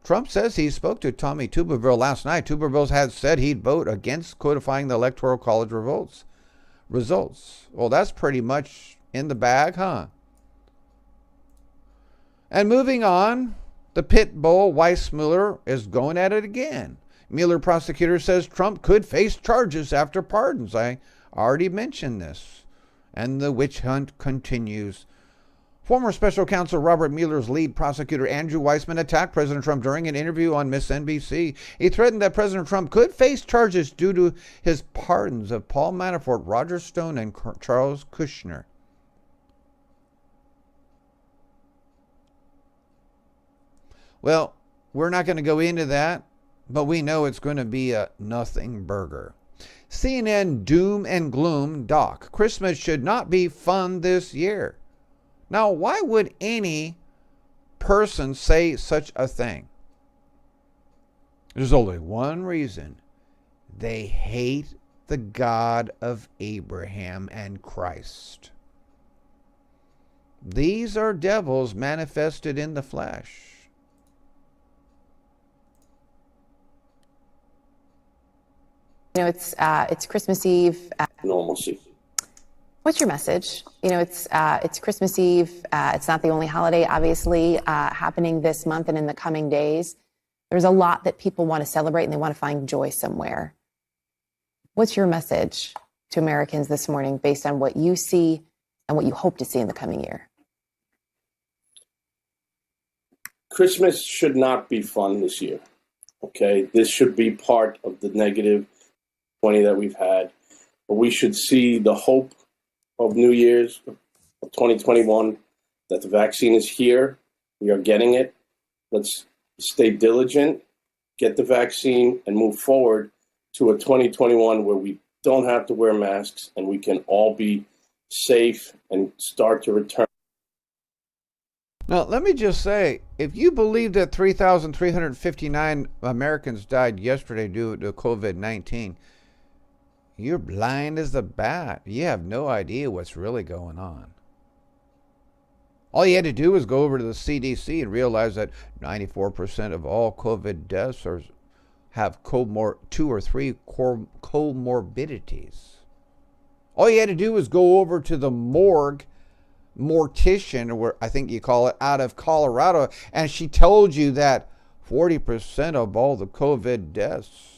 Trump says he spoke to Tommy Tuberville last night. Tuberville had said he'd vote against codifying the Electoral College results. Well, that's pretty much in the bag, huh? And moving on, the pit bull Weissmuller is going at it again. Mueller prosecutor says Trump could face charges after pardons. I already mentioned this. And the witch hunt continues. Former special counsel Robert Mueller's lead prosecutor Andrew Weissman attacked President Trump during an interview on MSNBC. He threatened that President Trump could face charges due to his pardons of Paul Manafort, Roger Stone, and Charles Kushner. Well, we're not going to go into that, but we know it's going to be a nothing burger. CNN doom and gloom doc. Christmas should not be fun this year. Now, why would any person say such a thing? There's only one reason. They hate the God of Abraham and Christ. These are devils manifested in the flesh. You know, it's Christmas Eve. Normalcy. What's your message? You know, it's Christmas Eve. It's not the only holiday, obviously, happening this month and in the coming days. There's a lot that people want to celebrate and they want to find joy somewhere. What's your message to Americans this morning based on what you see and what you hope to see in the coming year? Christmas should not be fun this year. Okay, this should be part of the negative 20 that we've had, but we should see the hope of New Year's of 2021 that the vaccine is here. We are getting it. Let's stay diligent, get the vaccine, and move forward to a 2021 where we don't have to wear masks and we can all be safe and start to return. Now, let me just say, if you believe that 3,359 Americans died yesterday due to COVID-19, you're blind as a bat. You have no idea what's really going on. All you had to do was go over to the CDC and realize that 94% of all COVID deaths have 2 or 3 comorbidities. All you had to do was go over to the mortician, or I think you call it, out of Colorado, and she told you that 40% of all the COVID deaths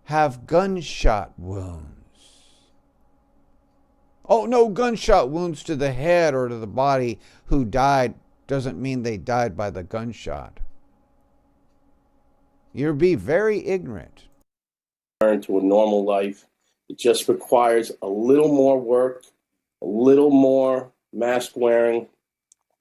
have gunshot wounds. Oh, no, gunshot wounds to the head or to the body. Who died doesn't mean they died by the gunshot. You'll be very ignorant. Return to a normal life. It just requires a little more work, a little more mask wearing, a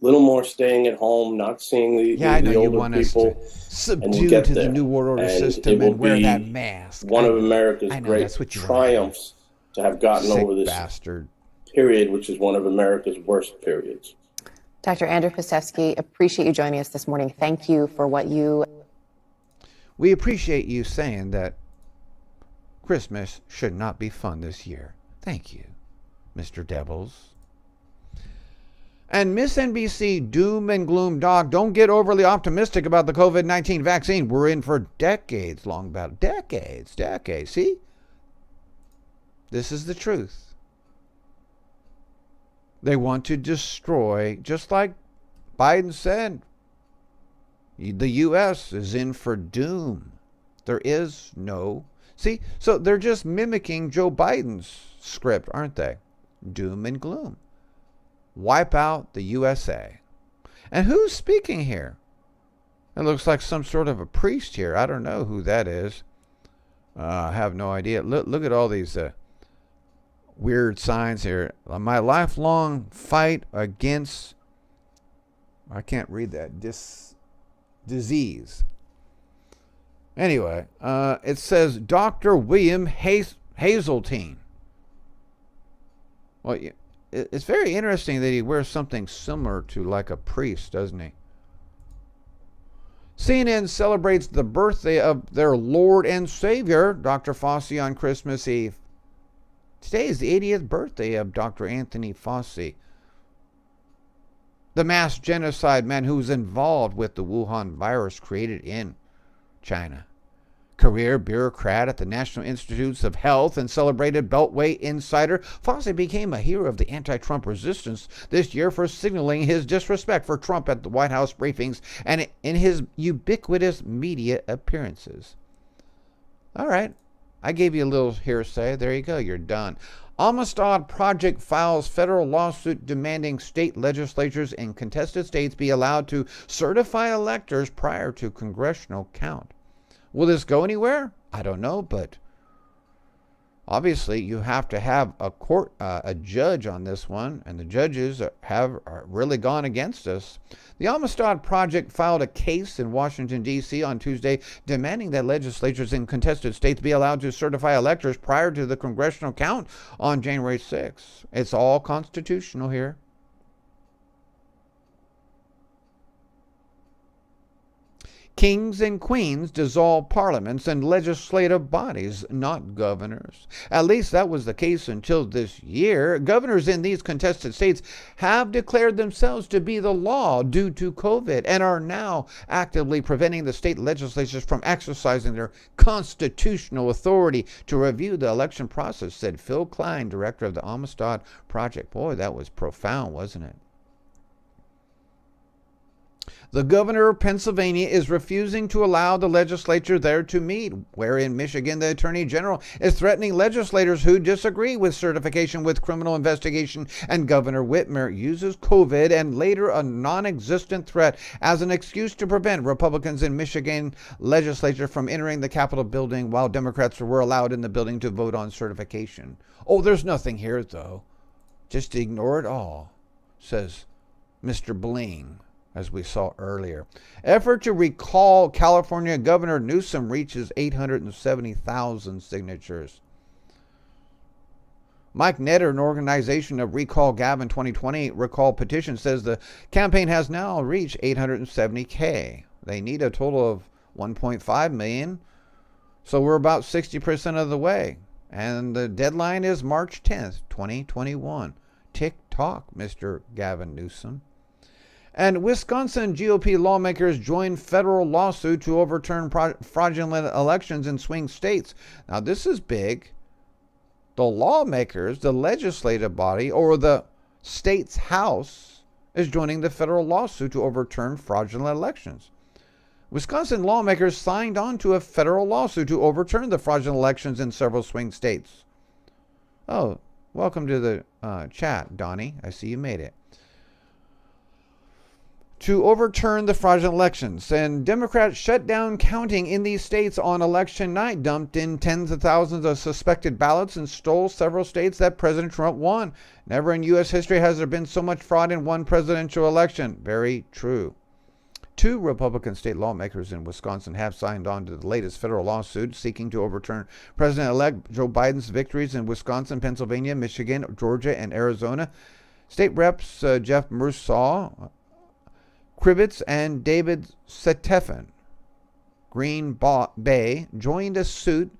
little more staying at home, not seeing the older people. Subdue to the New World Order system and wear that mask. One of America's great triumphs to have gotten over this period, which is one of America's worst periods. Dr. Andrew Pisevsky, appreciate you joining us this morning. Thank you for what you... We appreciate you saying that Christmas should not be fun this year. Thank you, Mr. Devils. And Miss NBC doom and gloom doc, don't get overly optimistic about the COVID-19 vaccine. We're in for decades-long battle. Decades. See? This is the truth. They want to destroy, just like Biden said, the U.S. is in for doom. There is no... See, so they're just mimicking Joe Biden's script, aren't they? Doom and gloom. Wipe out the USA. And who's speaking here? It looks like some sort of a priest here. I don't know who that is. I have no idea. Look at all these weird signs here. My lifelong fight against, I can't read that, disease. Anyway, it says Dr. William Hazeltine. Well, it's very interesting that he wears something similar to like a priest, doesn't he? CNN celebrates the birthday of their Lord and Savior, Dr. Fauci, on Christmas Eve. Today is the 80th birthday of Dr. Anthony Fauci, the mass genocide man who was involved with the Wuhan virus created in China. Career bureaucrat at the National Institutes of Health and celebrated Beltway insider, Fauci became a hero of the anti-Trump resistance this year for signaling his disrespect for Trump at the White House briefings and in his ubiquitous media appearances. All right, I gave you a little hearsay. There you go. You're done. Amistad Project files federal lawsuit demanding state legislatures in contested states be allowed to certify electors prior to congressional count. Will this go anywhere? I don't know, but obviously you have to have a judge on this one, and the judges have really gone against us. The Amistad Project filed a case in Washington, D.C. on Tuesday demanding that legislatures in contested states be allowed to certify electors prior to the congressional count on January 6th. It's all constitutional here. Kings and queens dissolve parliaments and legislative bodies, not governors. At least that was the case until this year. Governors in these contested states have declared themselves to be the law due to COVID and are now actively preventing the state legislatures from exercising their constitutional authority to review the election process, said Phil Klein, director of the Amistad Project. Boy, that was profound, wasn't it? The governor of Pennsylvania is refusing to allow the legislature there to meet, where in Michigan the attorney general is threatening legislators who disagree with certification with criminal investigation, and Governor Whitmer uses COVID and later a non-existent threat as an excuse to prevent Republicans in Michigan legislature from entering the Capitol building while Democrats were allowed in the building to vote on certification. Oh, there's nothing here, though. Just ignore it all, says Mr. Bling, as we saw earlier. Effort to recall California Governor Newsom reaches 870,000 signatures. Mike Netter, an organization of Recall Gavin 2020 recall petition, says the campaign has now reached 870K. They need a total of 1.5 million, so we're about 60% of the way. And the deadline is March 10th, 2021. Tick-tock, Mr. Gavin Newsom. And Wisconsin GOP lawmakers join federal lawsuit to overturn fraudulent elections in swing states. Now, this is big. The lawmakers, the legislative body, or the state's house, is joining the federal lawsuit to overturn fraudulent elections. Wisconsin lawmakers signed on to a federal lawsuit to overturn the fraudulent elections in several swing states. Oh, welcome to the chat, Donnie. I see you made it. To overturn the fraudulent elections. And Democrats shut down counting in these states on election night, dumped in tens of thousands of suspected ballots, and stole several states that President Trump won. Never in U.S. history has there been so much fraud in one presidential election. Very true. 2 Republican state lawmakers in Wisconsin have signed on to the latest federal lawsuit seeking to overturn President-elect Joe Biden's victories in Wisconsin, Pennsylvania, Michigan, Georgia, and Arizona. State Reps Jeff Mersaw, Krivitz, and David Setefan, Green Bay, joined a suit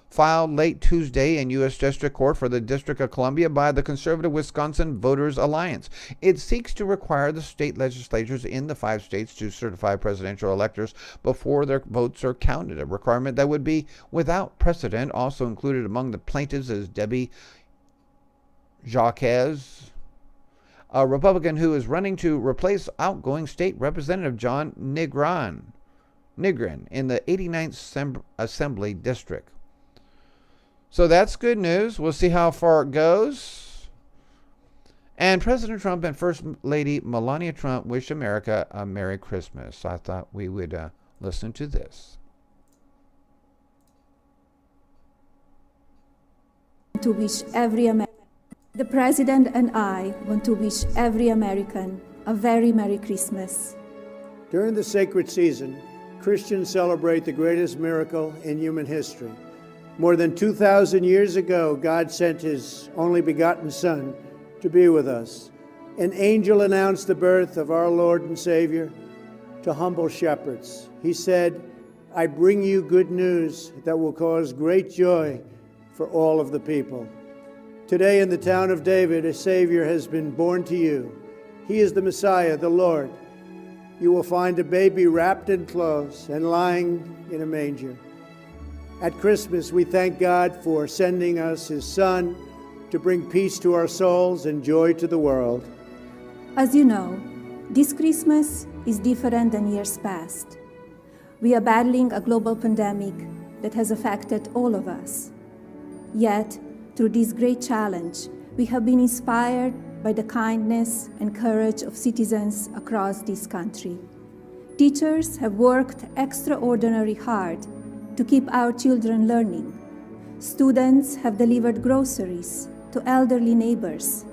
filed late Tuesday in U.S. District Court for the District of Columbia by the conservative Wisconsin Voters Alliance. It seeks to require the state legislatures in the 5 states to certify presidential electors before their votes are counted, a requirement that would be without precedent. Also included among the plaintiffs is Debbie Jacques, a Republican who is running to replace outgoing state representative John Nigran in the 89th Assembly District. So that's good news. We'll see how far it goes. And President Trump and First Lady Melania Trump wish America a Merry Christmas. I thought we would listen to this. To wish every American, the President and I want to wish every American a very Merry Christmas. During the sacred season, Christians celebrate the greatest miracle in human history. More than 2,000 years ago, God sent His only begotten Son to be with us. An angel announced the birth of our Lord and Savior to humble shepherds. He said, "I bring you good news that will cause great joy for all of the people." Today in the town of David, a Savior has been born to you. He is the Messiah, the Lord. You will find a baby wrapped in clothes and lying in a manger. At Christmas, we thank God for sending us His Son to bring peace to our souls and joy to the world. As you know, this Christmas is different than years past. We are battling a global pandemic that has affected all of us. Yet, through this great challenge, we have been inspired by the kindness and courage of citizens across this country. Teachers have worked extraordinarily hard to keep our children learning. Students have delivered groceries to elderly neighbors.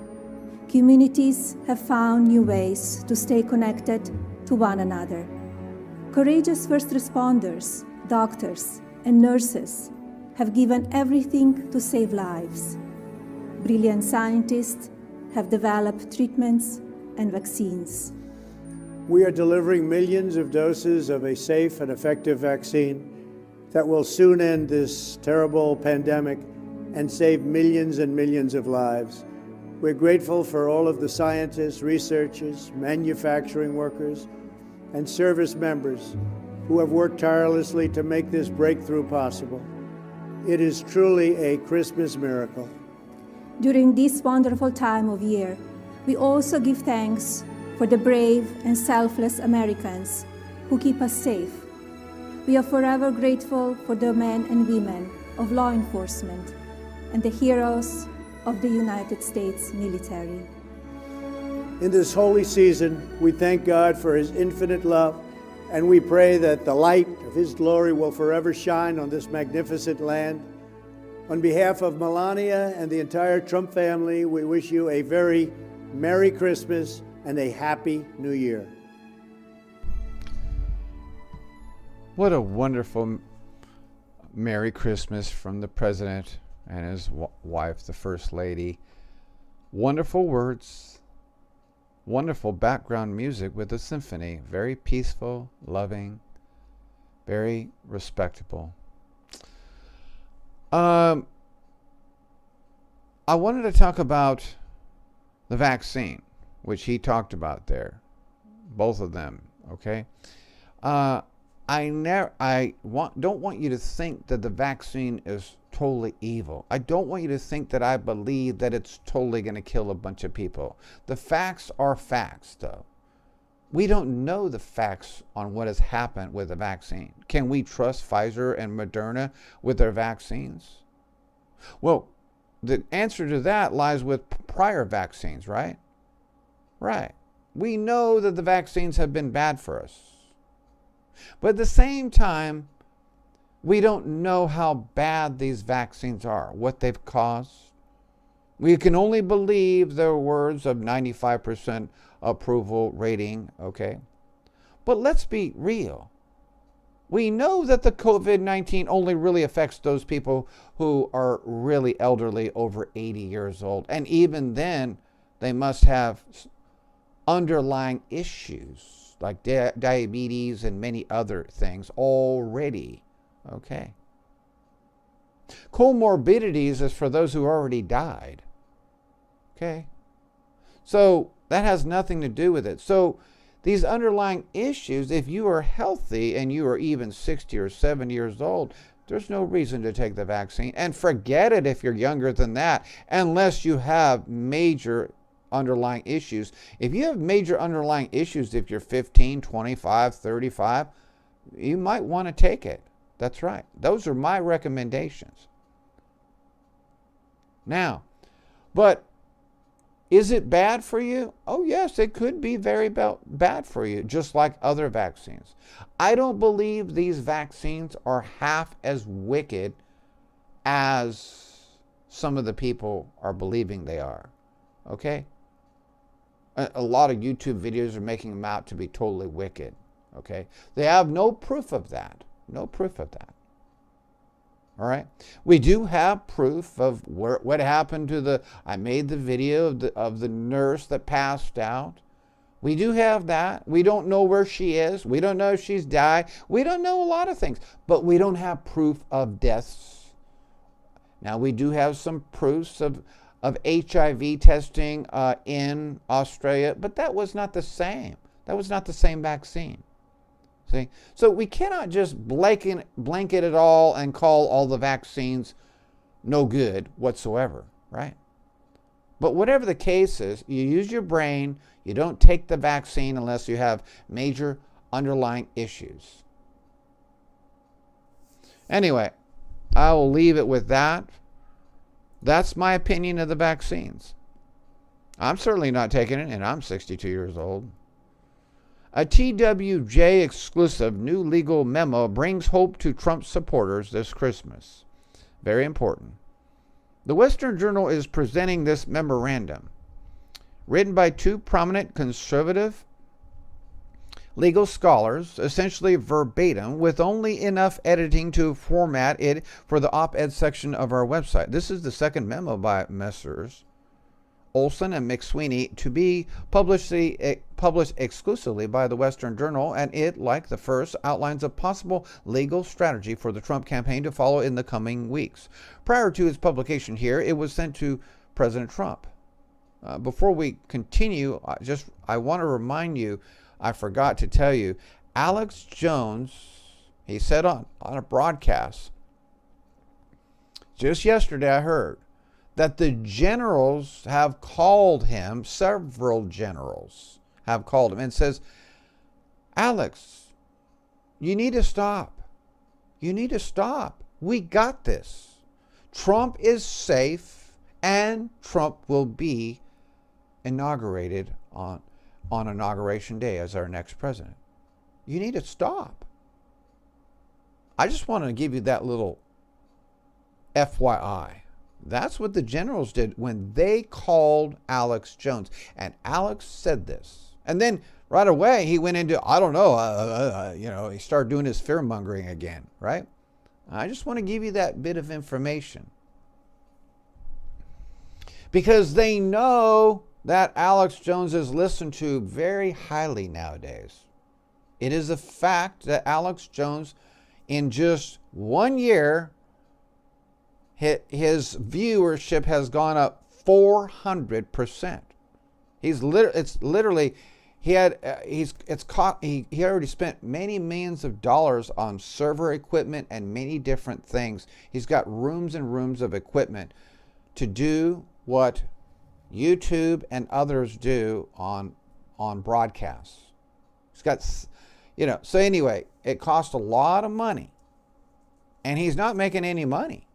Communities have found new ways to stay connected to one another. Courageous first responders, doctors, and nurses have given everything to save lives. Brilliant scientists have developed treatments and vaccines. We are delivering millions of doses of a safe and effective vaccine that will soon end this terrible pandemic and save millions and millions of lives. We're grateful for all of the scientists, researchers, manufacturing workers, and service members who have worked tirelessly to make this breakthrough possible. It is truly a Christmas miracle. During this wonderful time of year, we also give thanks for the brave and selfless Americans who keep us safe. We are forever grateful for the men and women of law enforcement and the heroes of the United States military. In this holy season, we thank God for His infinite love, and we pray that the light of His glory will forever shine on this magnificent land, On behalf of Melania and the entire Trump family, we wish you a very Merry Christmas and a Happy New Year. What a wonderful Merry Christmas from the President and his wife, the First Lady. Wonderful words, wonderful background music with a symphony. Very peaceful, loving, very respectable. I wanted to talk about the vaccine, which he talked about there, both of them. Okay, don't want you to think that the vaccine is totally evil. I don't want you to think that I believe that it's totally going to kill a bunch of people. The facts are facts, though. We don't know the facts on what has happened with the vaccine. Can we trust Pfizer and Moderna with their vaccines? Well, the answer to that lies with prior vaccines, right? Right. We know that the vaccines have been bad for us. But at the same time, we don't know how bad these vaccines are, what they've caused. We can only believe their words of 95% approval rating, okay? But let's be real. We know that the COVID-19 only really affects those people who are really elderly, over 80 years old. And even then, they must have underlying issues like diabetes and many other things already, okay? Comorbidities is for those who already died, okay? So that has nothing to do with it. So these underlying issues, if you are healthy and you are even 60 or 70 years old, there's no reason to take the vaccine. And forget it if you're younger than that, unless you have major underlying issues. If you have major underlying issues, if you're 15, 25, 35, you might want to take it. That's right. Those are my recommendations. Now, but is it bad for you? Oh, yes, it could be very bad for you, just like other vaccines. I don't believe these vaccines are half as wicked as some of the people are believing they are. Okay? A lot of YouTube videos are making them out to be totally wicked. Okay? They have no proof of that. No proof of that. All right. We do have proof of what happened to I made the video of the nurse that passed out. We do have that. We don't know where she is. We don't know if she's died. We don't know a lot of things, but we don't have proof of deaths. Now, we do have some proofs of HIV testing in Australia, but that was not the same. That was not the same vaccine. See? So we cannot just blanket it all and call all the vaccines no good whatsoever, right? But whatever the case is, you use your brain. You don't take the vaccine unless you have major underlying issues. Anyway, I will leave it with that. That's my opinion of the vaccines. I'm certainly not taking it, and I'm 62 years old. A TWJ exclusive new legal memo brings hope to Trump supporters this Christmas. Very important. The Western Journal is presenting this memorandum, written by two prominent conservative legal scholars, essentially verbatim, with only enough editing to format it for the op-ed section of our website. This is the second memo by Messrs. Olson and McSweeney to be published exclusively by the Western Journal, and it, like the first, outlines a possible legal strategy for the Trump campaign to follow in the coming weeks. Prior to its publication here, it was sent to President Trump. Before we continue, I want to remind you, I forgot to tell you, Alex Jones, he said on a broadcast, just yesterday I heard, that the generals have called him, several generals have called him, and says, Alex, you need to stop. You need to stop. We got this. Trump is safe, and Trump will be inaugurated on Inauguration Day as our next president. You need to stop. I just want to give you that little FYI. That's what the generals did when they called Alex Jones. And Alex said this. And then right away he went into, I don't know, he started doing his fear mongering again, right? I just want to give you that bit of information. Because they know that Alex Jones is listened to very highly nowadays. It is a fact that Alex Jones, in just 1 year, his viewership has gone up 400%. He already spent many millions of dollars on server equipment and many different things. He's got rooms and rooms of equipment to do what YouTube and others do on broadcasts. He's got, so anyway, it costs a lot of money, and he's not making any money.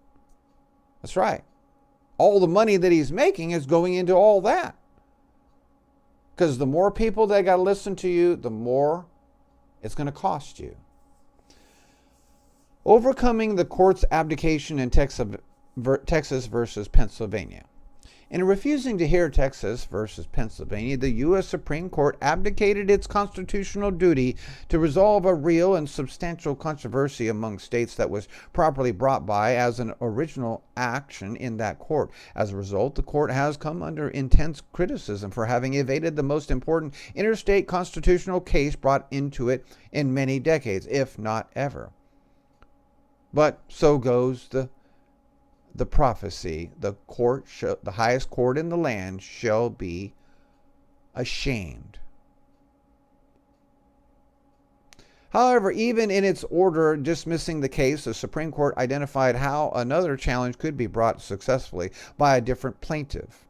That's right. All the money that he's making is going into all that. Because the more people that got to listen to you, the more it's going to cost you. Overcoming the court's abdication in Texas versus Pennsylvania. In refusing to hear Texas versus Pennsylvania, the U.S. Supreme Court abdicated its constitutional duty to resolve a real and substantial controversy among states that was properly brought by as an original action in that court. As a result, the court has come under intense criticism for having evaded the most important interstate constitutional case brought into it in many decades, if not ever. But so goes the prophecy. The highest court in the land shall be ashamed. However, even in its order dismissing the case, the Supreme Court identified how another challenge could be brought successfully by a different plaintiff.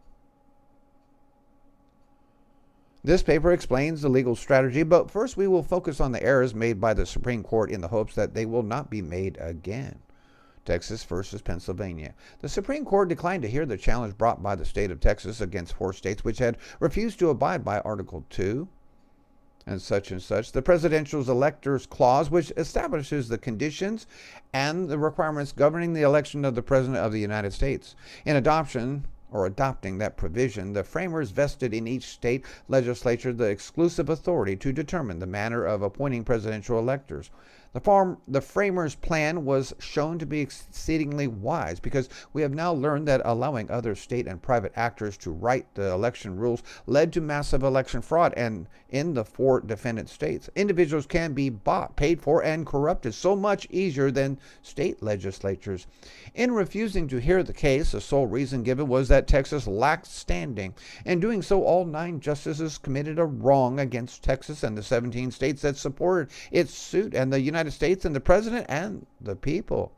This paper explains the legal strategy, but first we will focus on the errors made by the Supreme Court in the hopes that they will not be made again. Texas versus Pennsylvania. The Supreme Court declined to hear the challenge brought by the state of Texas against 4 states which had refused to abide by Article 2 and such. The Presidential Electors Clause, which establishes the conditions and the requirements governing the election of the President of the United States. In adopting that provision, the framers vested in each state legislature the exclusive authority to determine the manner of appointing presidential electors. The framers' plan was shown to be exceedingly wise because we have now learned that allowing other state and private actors to write the election rules led to massive election fraud, and in the 4 defendant states, individuals can be bought, paid for, and corrupted so much easier than state legislatures. In refusing to hear the case, the sole reason given was that Texas lacked standing. In doing so, all 9 justices committed a wrong against Texas and the 17 states that supported its suit, and the United States and the President and the people.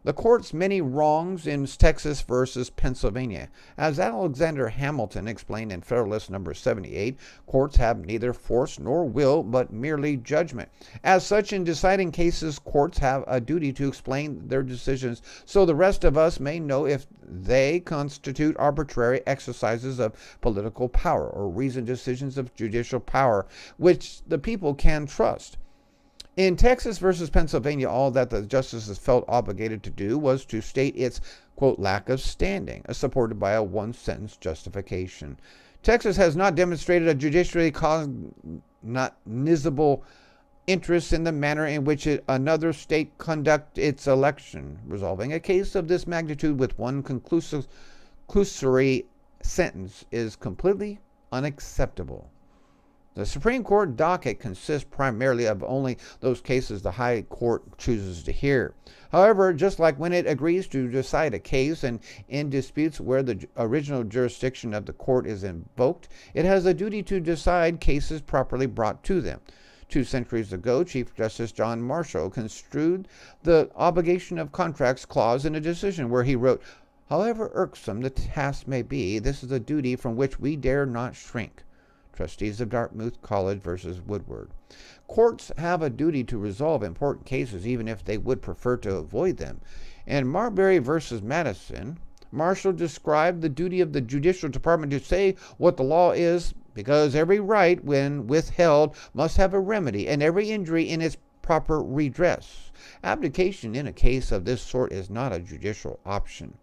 The court's many wrongs in Texas versus Pennsylvania. As Alexander Hamilton explained in Federalist No. 78, courts have neither force nor will, but merely judgment. As such, in deciding cases, courts have a duty to explain their decisions so the rest of us may know if they constitute arbitrary exercises of political power or reasoned decisions of judicial power, which the people can trust. In Texas versus Pennsylvania, all that the justices felt obligated to do was to state its, quote, lack of standing, supported by a 1-sentence justification. Texas has not demonstrated a judicially cognizable interest in the manner in which another state conduct its election. Resolving a case of this magnitude with one conclusory sentence is completely unacceptable. The Supreme Court docket consists primarily of only those cases the High Court chooses to hear. However, just like when it agrees to decide a case and in disputes where the original jurisdiction of the court is invoked, it has a duty to decide cases properly brought to them. 2 centuries ago, Chief Justice John Marshall construed the obligation of contracts clause in a decision where he wrote, "However irksome the task may be, this is a duty from which we dare not shrink." Trustees of Dartmouth College versus Woodward. Courts have a duty to resolve important cases even if they would prefer to avoid them. In Marbury versus Madison, Marshall described the duty of the judicial department to say what the law is, because every right, when withheld, must have a remedy, and every injury in its proper redress. Abdication in a case of this sort is not a judicial option.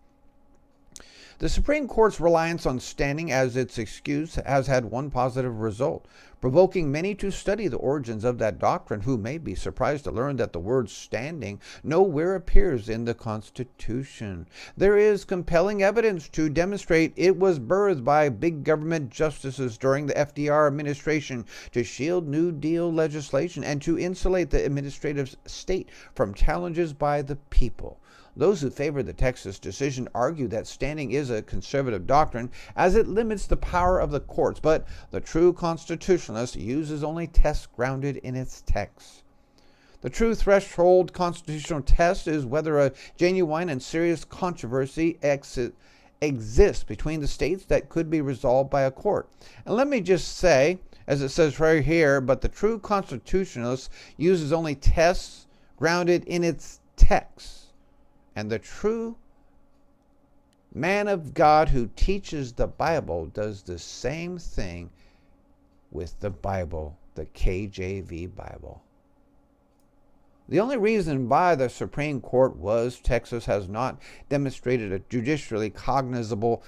The Supreme Court's reliance on standing as its excuse has had one positive result, provoking many to study the origins of that doctrine, who may be surprised to learn that the word standing nowhere appears in the Constitution. There is compelling evidence to demonstrate it was birthed by big government justices during the FDR administration to shield New Deal legislation and to insulate the administrative state from challenges by the people. Those who favor the Texas decision argue that standing is a conservative doctrine as it limits the power of the courts, but the true constitutionalist uses only tests grounded in its text. The true threshold constitutional test is whether a genuine and serious controversy exists between the states that could be resolved by a court. And let me just say, as it says right here, but the true constitutionalist uses only tests grounded in its text. And the true man of God who teaches the Bible does the same thing with the Bible, the KJV Bible. The only reason why the Supreme Court was Texas has not demonstrated a judicially cognizable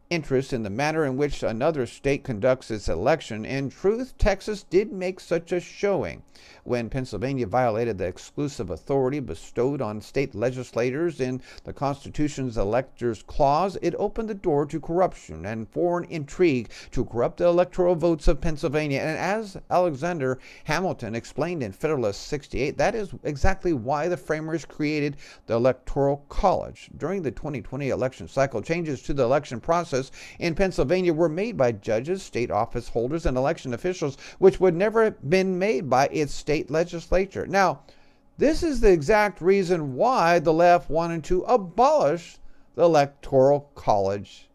interest in the manner in which another state conducts its election. In truth, Texas did make such a showing. When Pennsylvania violated the exclusive authority bestowed on state legislators in the Constitution's Electors Clause, it opened the door to corruption and foreign intrigue to corrupt the electoral votes of Pennsylvania. And as Alexander Hamilton explained in Federalist 68, that is exactly why the framers created the Electoral College. During the 2020 election cycle, changes to the election process in Pennsylvania were made by judges, state office holders, and election officials, which would never have been made by its state legislature. Now, this is the exact reason why the left wanted to abolish the Electoral College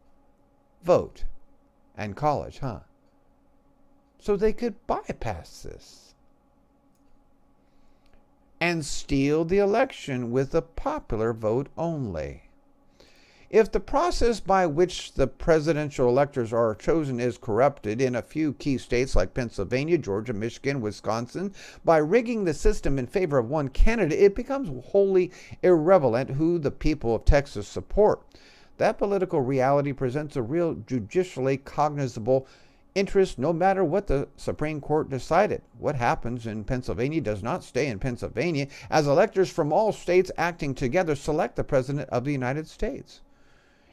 vote. And college, so they could bypass this and steal the election with a popular vote only. If the process by which the presidential electors are chosen is corrupted in a few key states like Pennsylvania, Georgia, Michigan, Wisconsin, by rigging the system in favor of one candidate, it becomes wholly irrelevant who the people of Texas support. That political reality presents a real judicially cognizable interest no matter what the Supreme Court decided. What happens in Pennsylvania does not stay in Pennsylvania, as electors from all states acting together select the President of the United States.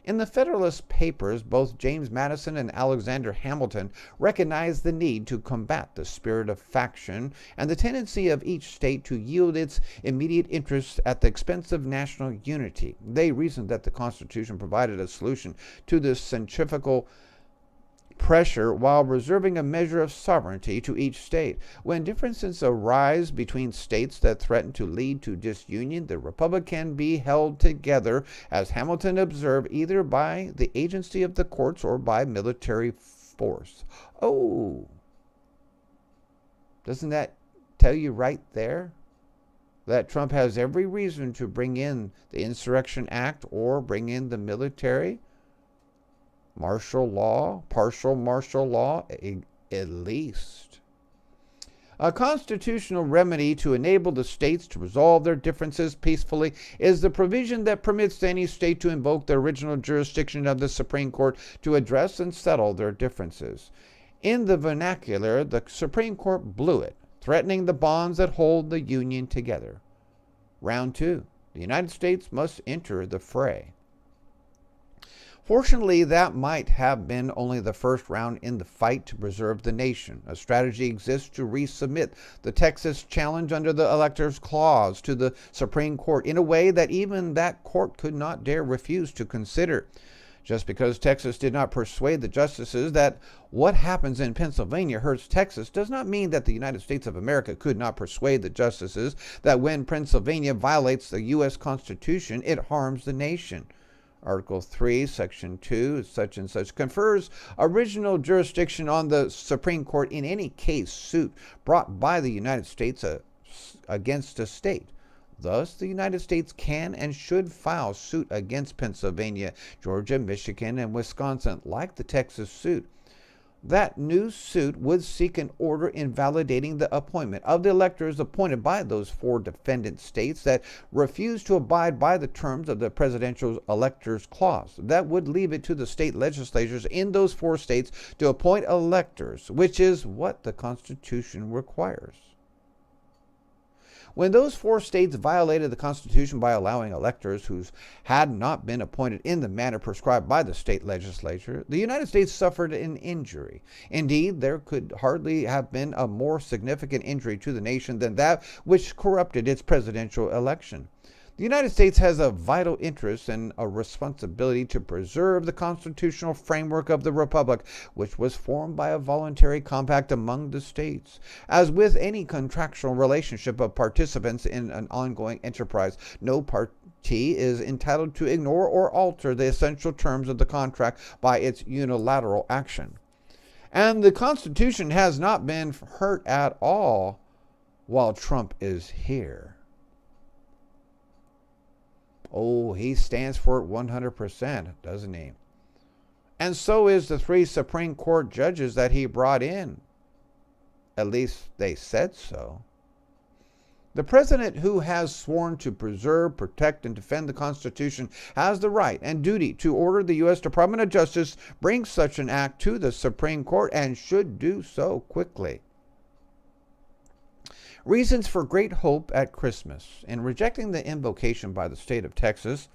In the Federalist Papers, both James Madison and Alexander Hamilton recognized the need to combat the spirit of faction and the tendency of each state to yield its immediate interests at the expense of national unity. They reasoned that the Constitution provided a solution to this centrifugal pressure while reserving a measure of sovereignty to each state. When differences arise between states that threaten to lead to disunion, the republic can be held together, as Hamilton observed, either by the agency of the courts or by military force. Oh, doesn't that tell you right there that Trump has every reason to bring in the Insurrection Act or bring in the military? Martial law, partial martial law, at least. A constitutional remedy to enable the states to resolve their differences peacefully is the provision that permits any state to invoke the original jurisdiction of the Supreme Court to address and settle their differences. In the vernacular, the Supreme Court blew it, threatening the bonds that hold the Union together. Round 2. The United States must enter the fray. Fortunately, that might have been only the first round in the fight to preserve the nation. A strategy exists to resubmit the Texas challenge under the Electors Clause to the Supreme Court in a way that even that court could not dare refuse to consider. Just because Texas did not persuade the justices that what happens in Pennsylvania hurts Texas does not mean that the United States of America could not persuade the justices that when Pennsylvania violates the U.S. Constitution, it harms the nation. Article 3, Section 2, such and such, confers original jurisdiction on the Supreme Court in any case suit brought by the United States against a state. Thus, the United States can and should file suit against Pennsylvania, Georgia, Michigan, and Wisconsin, like the Texas suit. That new suit would seek an order invalidating the appointment of the electors appointed by those 4 defendant states that refused to abide by the terms of the presidential electors clause. That would leave it to the state legislatures in those 4 states to appoint electors, which is what the Constitution requires. When those 4 states violated the Constitution by allowing electors who had not been appointed in the manner prescribed by the state legislature, the United States suffered an injury. Indeed, there could hardly have been a more significant injury to the nation than that which corrupted its presidential election. The United States has a vital interest and a responsibility to preserve the constitutional framework of the Republic, which was formed by a voluntary compact among the states. As with any contractual relationship of participants in an ongoing enterprise, no party is entitled to ignore or alter the essential terms of the contract by its unilateral action. And the Constitution has not been hurt at all while Trump is here. Oh, he stands for it 100%, doesn't he? And so is the 3 Supreme Court judges that he brought in. At least they said so. The president who has sworn to preserve, protect, and defend the Constitution has the right and duty to order the U.S. Department of Justice bring such an act to the Supreme Court and should do so quickly. Reasons for great hope at Christmas. In rejecting the invocation by the state of Texas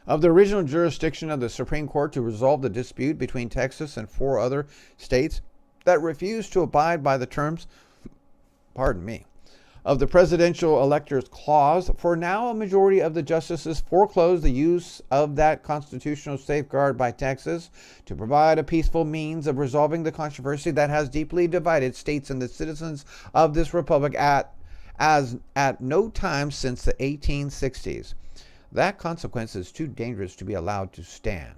of the original jurisdiction of the Supreme Court to resolve the dispute between Texas and 4 other states that refused to abide by the terms, of the presidential electors clause, for now a majority of the justices foreclosed the use of that constitutional safeguard by Texas to provide a peaceful means of resolving the controversy that has deeply divided states and the citizens of this republic at no time since the 1860s. That consequence is too dangerous to be allowed to stand.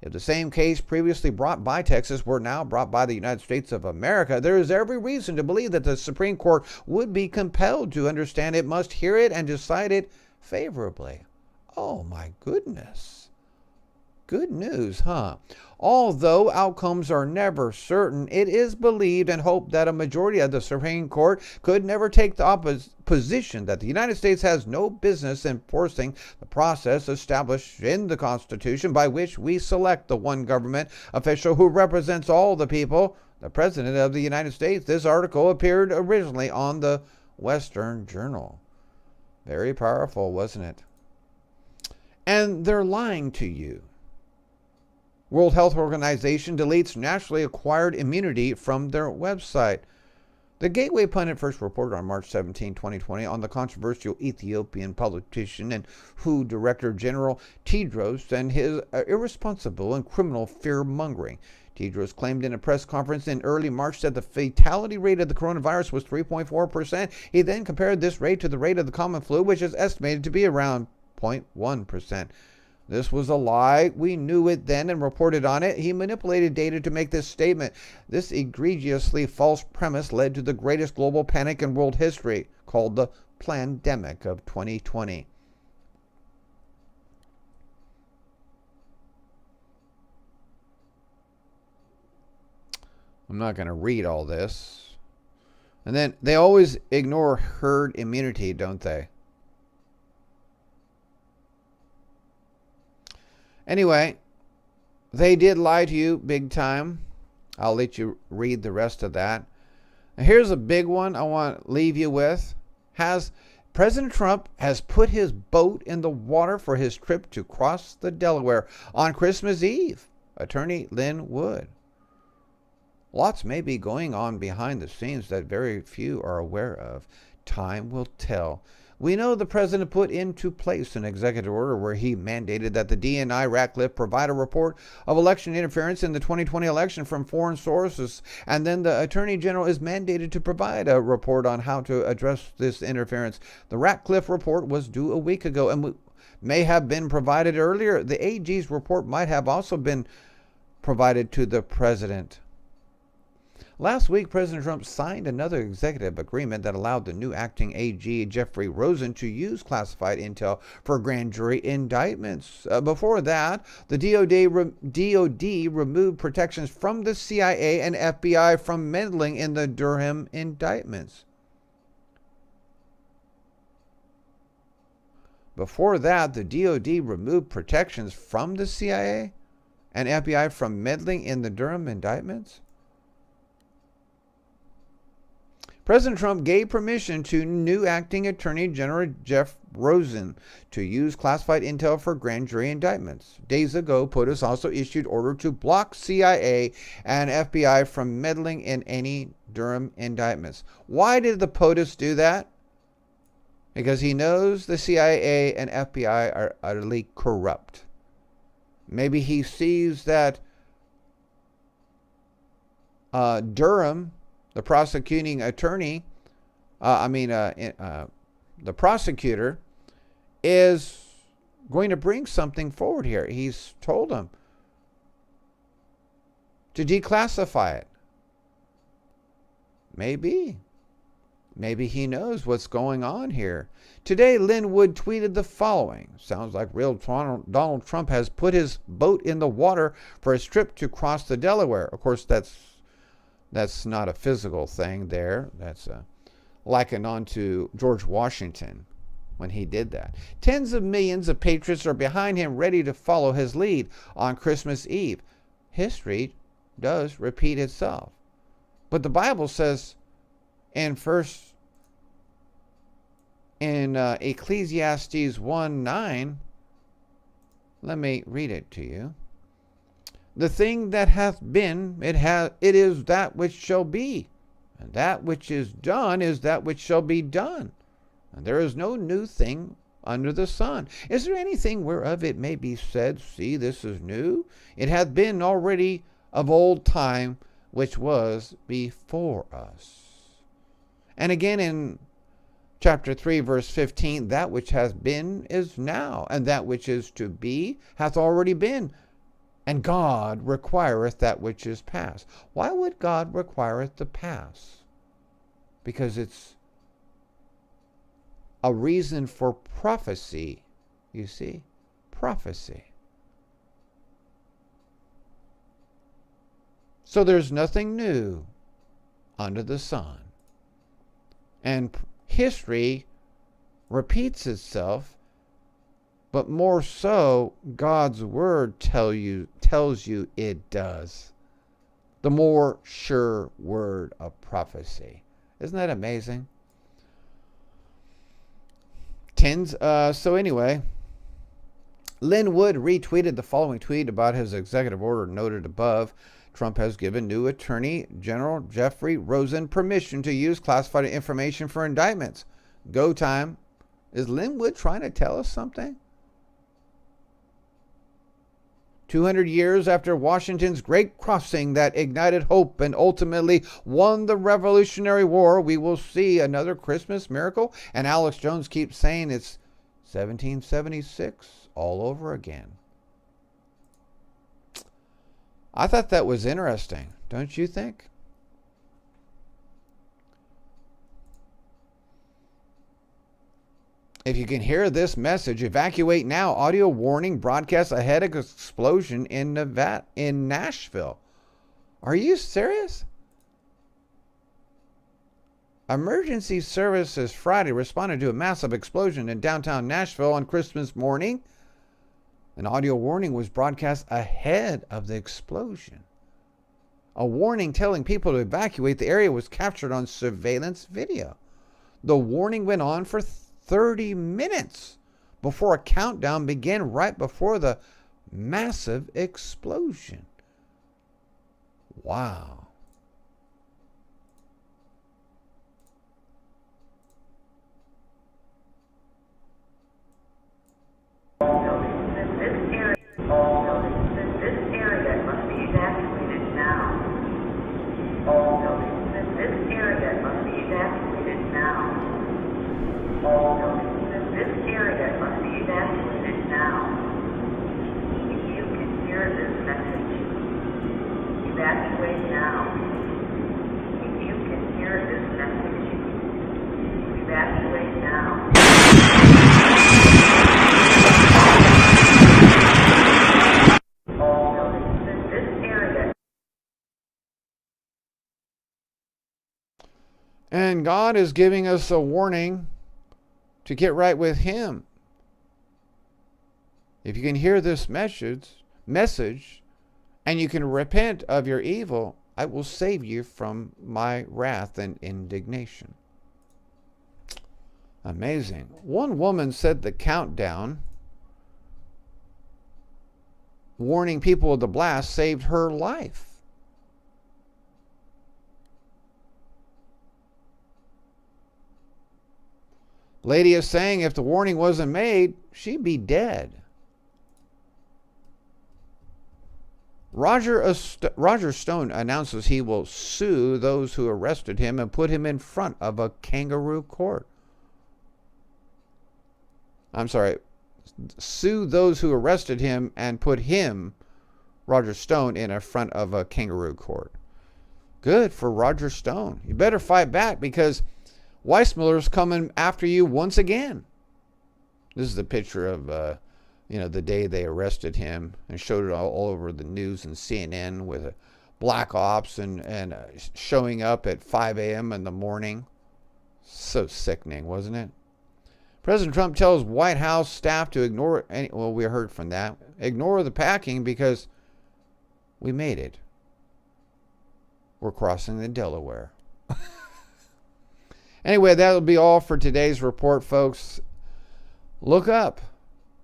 If the same case previously brought by Texas were now brought by the United States of America, there is every reason to believe that the Supreme Court would be compelled to understand it must hear it and decide it favorably. Oh my goodness. Good news, huh? Although outcomes are never certain, it is believed and hoped that a majority of the Supreme Court could never take the position that the United States has no business enforcing the process established in the Constitution by which we select the one government official who represents all the people, the President of the United States. This article appeared originally on the Western Journal. Very powerful, wasn't it? And they're lying to you. World Health Organization deletes naturally acquired immunity from their website. The Gateway Pundit first reported on March 17, 2020 on the controversial Ethiopian politician and WHO Director General Tedros and his irresponsible and criminal fear-mongering. Tedros claimed in a press conference in early March that the fatality rate of the coronavirus was 3.4%. He then compared this rate to the rate of the common flu, which is estimated to be around 0.1%. This was a lie. We knew it then and reported on it. He manipulated data to make this statement. This egregiously false premise led to the greatest global panic in world history, called the Plandemic of 2020. I'm not going to read all this. And then they always ignore herd immunity, don't they? Anyway, they did lie to you big time. I'll let you read the rest of that. Now here's a big one I want to leave you with. President Trump has put his boat in the water for his trip to cross the Delaware on Christmas Eve. Attorney Lynn Wood. Lots may be going on behind the scenes that very few are aware of. Time will tell. We know the president put into place an executive order where he mandated that the DNI Ratcliffe provide a report of election interference in the 2020 election from foreign sources, and then the Attorney General is mandated to provide a report on how to address this interference. The Ratcliffe report was due a week ago and may have been provided earlier. The AG's report might have also been provided to the president. Last week, President Trump signed another executive agreement that allowed the new acting AG, Jeffrey Rosen, to use classified intel for grand jury indictments. Before that, the DOD removed protections from the CIA and FBI from meddling in the Durham indictments. Before that, the DOD removed protections from the CIA and FBI from meddling in the Durham indictments. President Trump gave permission to new acting Attorney General Jeff Rosen to use classified intel for grand jury indictments. Days ago, POTUS also issued order to block CIA and FBI from meddling in any Durham indictments. Why did the POTUS do that? Because he knows the CIA and FBI are utterly corrupt. Maybe he sees that Durham, the prosecuting attorney, the prosecutor, is going to bring something forward here. He's told them to declassify it. Maybe he knows what's going on here. Today, Lynn Wood tweeted the following. Sounds like real Donald Trump has put his boat in the water for his trip to cross the Delaware. Of course, that's not a physical thing there. That's likened on to George Washington when he did that. Tens of millions of patriots are behind him, ready to follow his lead on Christmas Eve. History does repeat itself. But the Bible says in Ecclesiastes 1:9, let me read it to you. The thing that hath been, it is that which shall be, and that which is done is that which shall be done. And there is no new thing under the sun. Is there anything whereof it may be said, see, this is new? It hath been already of old time, which was before us. And again in chapter 3, verse 15, that which has been is now, and that which is to be hath already been. And God requireth that which is past. Why would God require it to pass? Because it's a reason for prophecy, you see? Prophecy. So there's nothing new under the sun. And history repeats itself, but more so, God's word tells you it does. The more sure word of prophecy. Isn't that amazing? So anyway, Lynn Wood retweeted the following tweet about his executive order noted above. Trump has given new Attorney General Jeffrey Rosen permission to use classified information for indictments. Go time. Is Lynn Wood trying to tell us something? 200 years after Washington's great crossing that ignited hope and ultimately won the Revolutionary War, we will see another Christmas miracle. And Alex Jones keeps saying it's 1776 all over again. I thought that was interesting, don't you think? If you can hear this message, evacuate now. Audio warning broadcast ahead of explosion in Nashville. Are you serious? Emergency services Friday responded to a massive explosion in downtown Nashville on Christmas morning. An audio warning was broadcast ahead of the explosion. A warning telling people to evacuate the area was captured on surveillance video. The warning went on for 30 minutes before a countdown began right before the massive explosion. Wow. Evacuate now. And God is giving us a warning to get right with Him. If you can hear this message, and you can repent of your evil, I will save you from my wrath and indignation. Amazing. One woman said the countdown warning people of the blast saved her life. Lady is saying if the warning wasn't made, she'd be dead. Roger Stone announces he will sue those who arrested him and put him in front of a kangaroo court. I'm sorry, sue those who arrested him and put him, Roger Stone, in front of a kangaroo court. Good for Roger Stone. You better fight back because Weissmuller's coming after you once again. This is the picture of, the day they arrested him and showed it all over the news and CNN with black ops and showing up at 5 a.m. in the morning. So sickening, wasn't it? President Trump tells White House staff to ignore we heard from that. Ignore the packing because we made it. We're crossing the Delaware. Anyway, that'll be all for today's report, folks. Look up.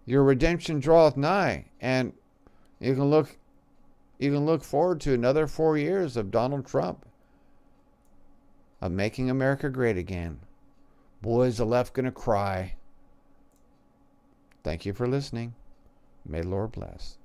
Your redemption draweth nigh, and you can look forward to another 4 years of Donald Trump, of making America great again. Boy, is the left going to cry. Thank you for listening. May the Lord bless.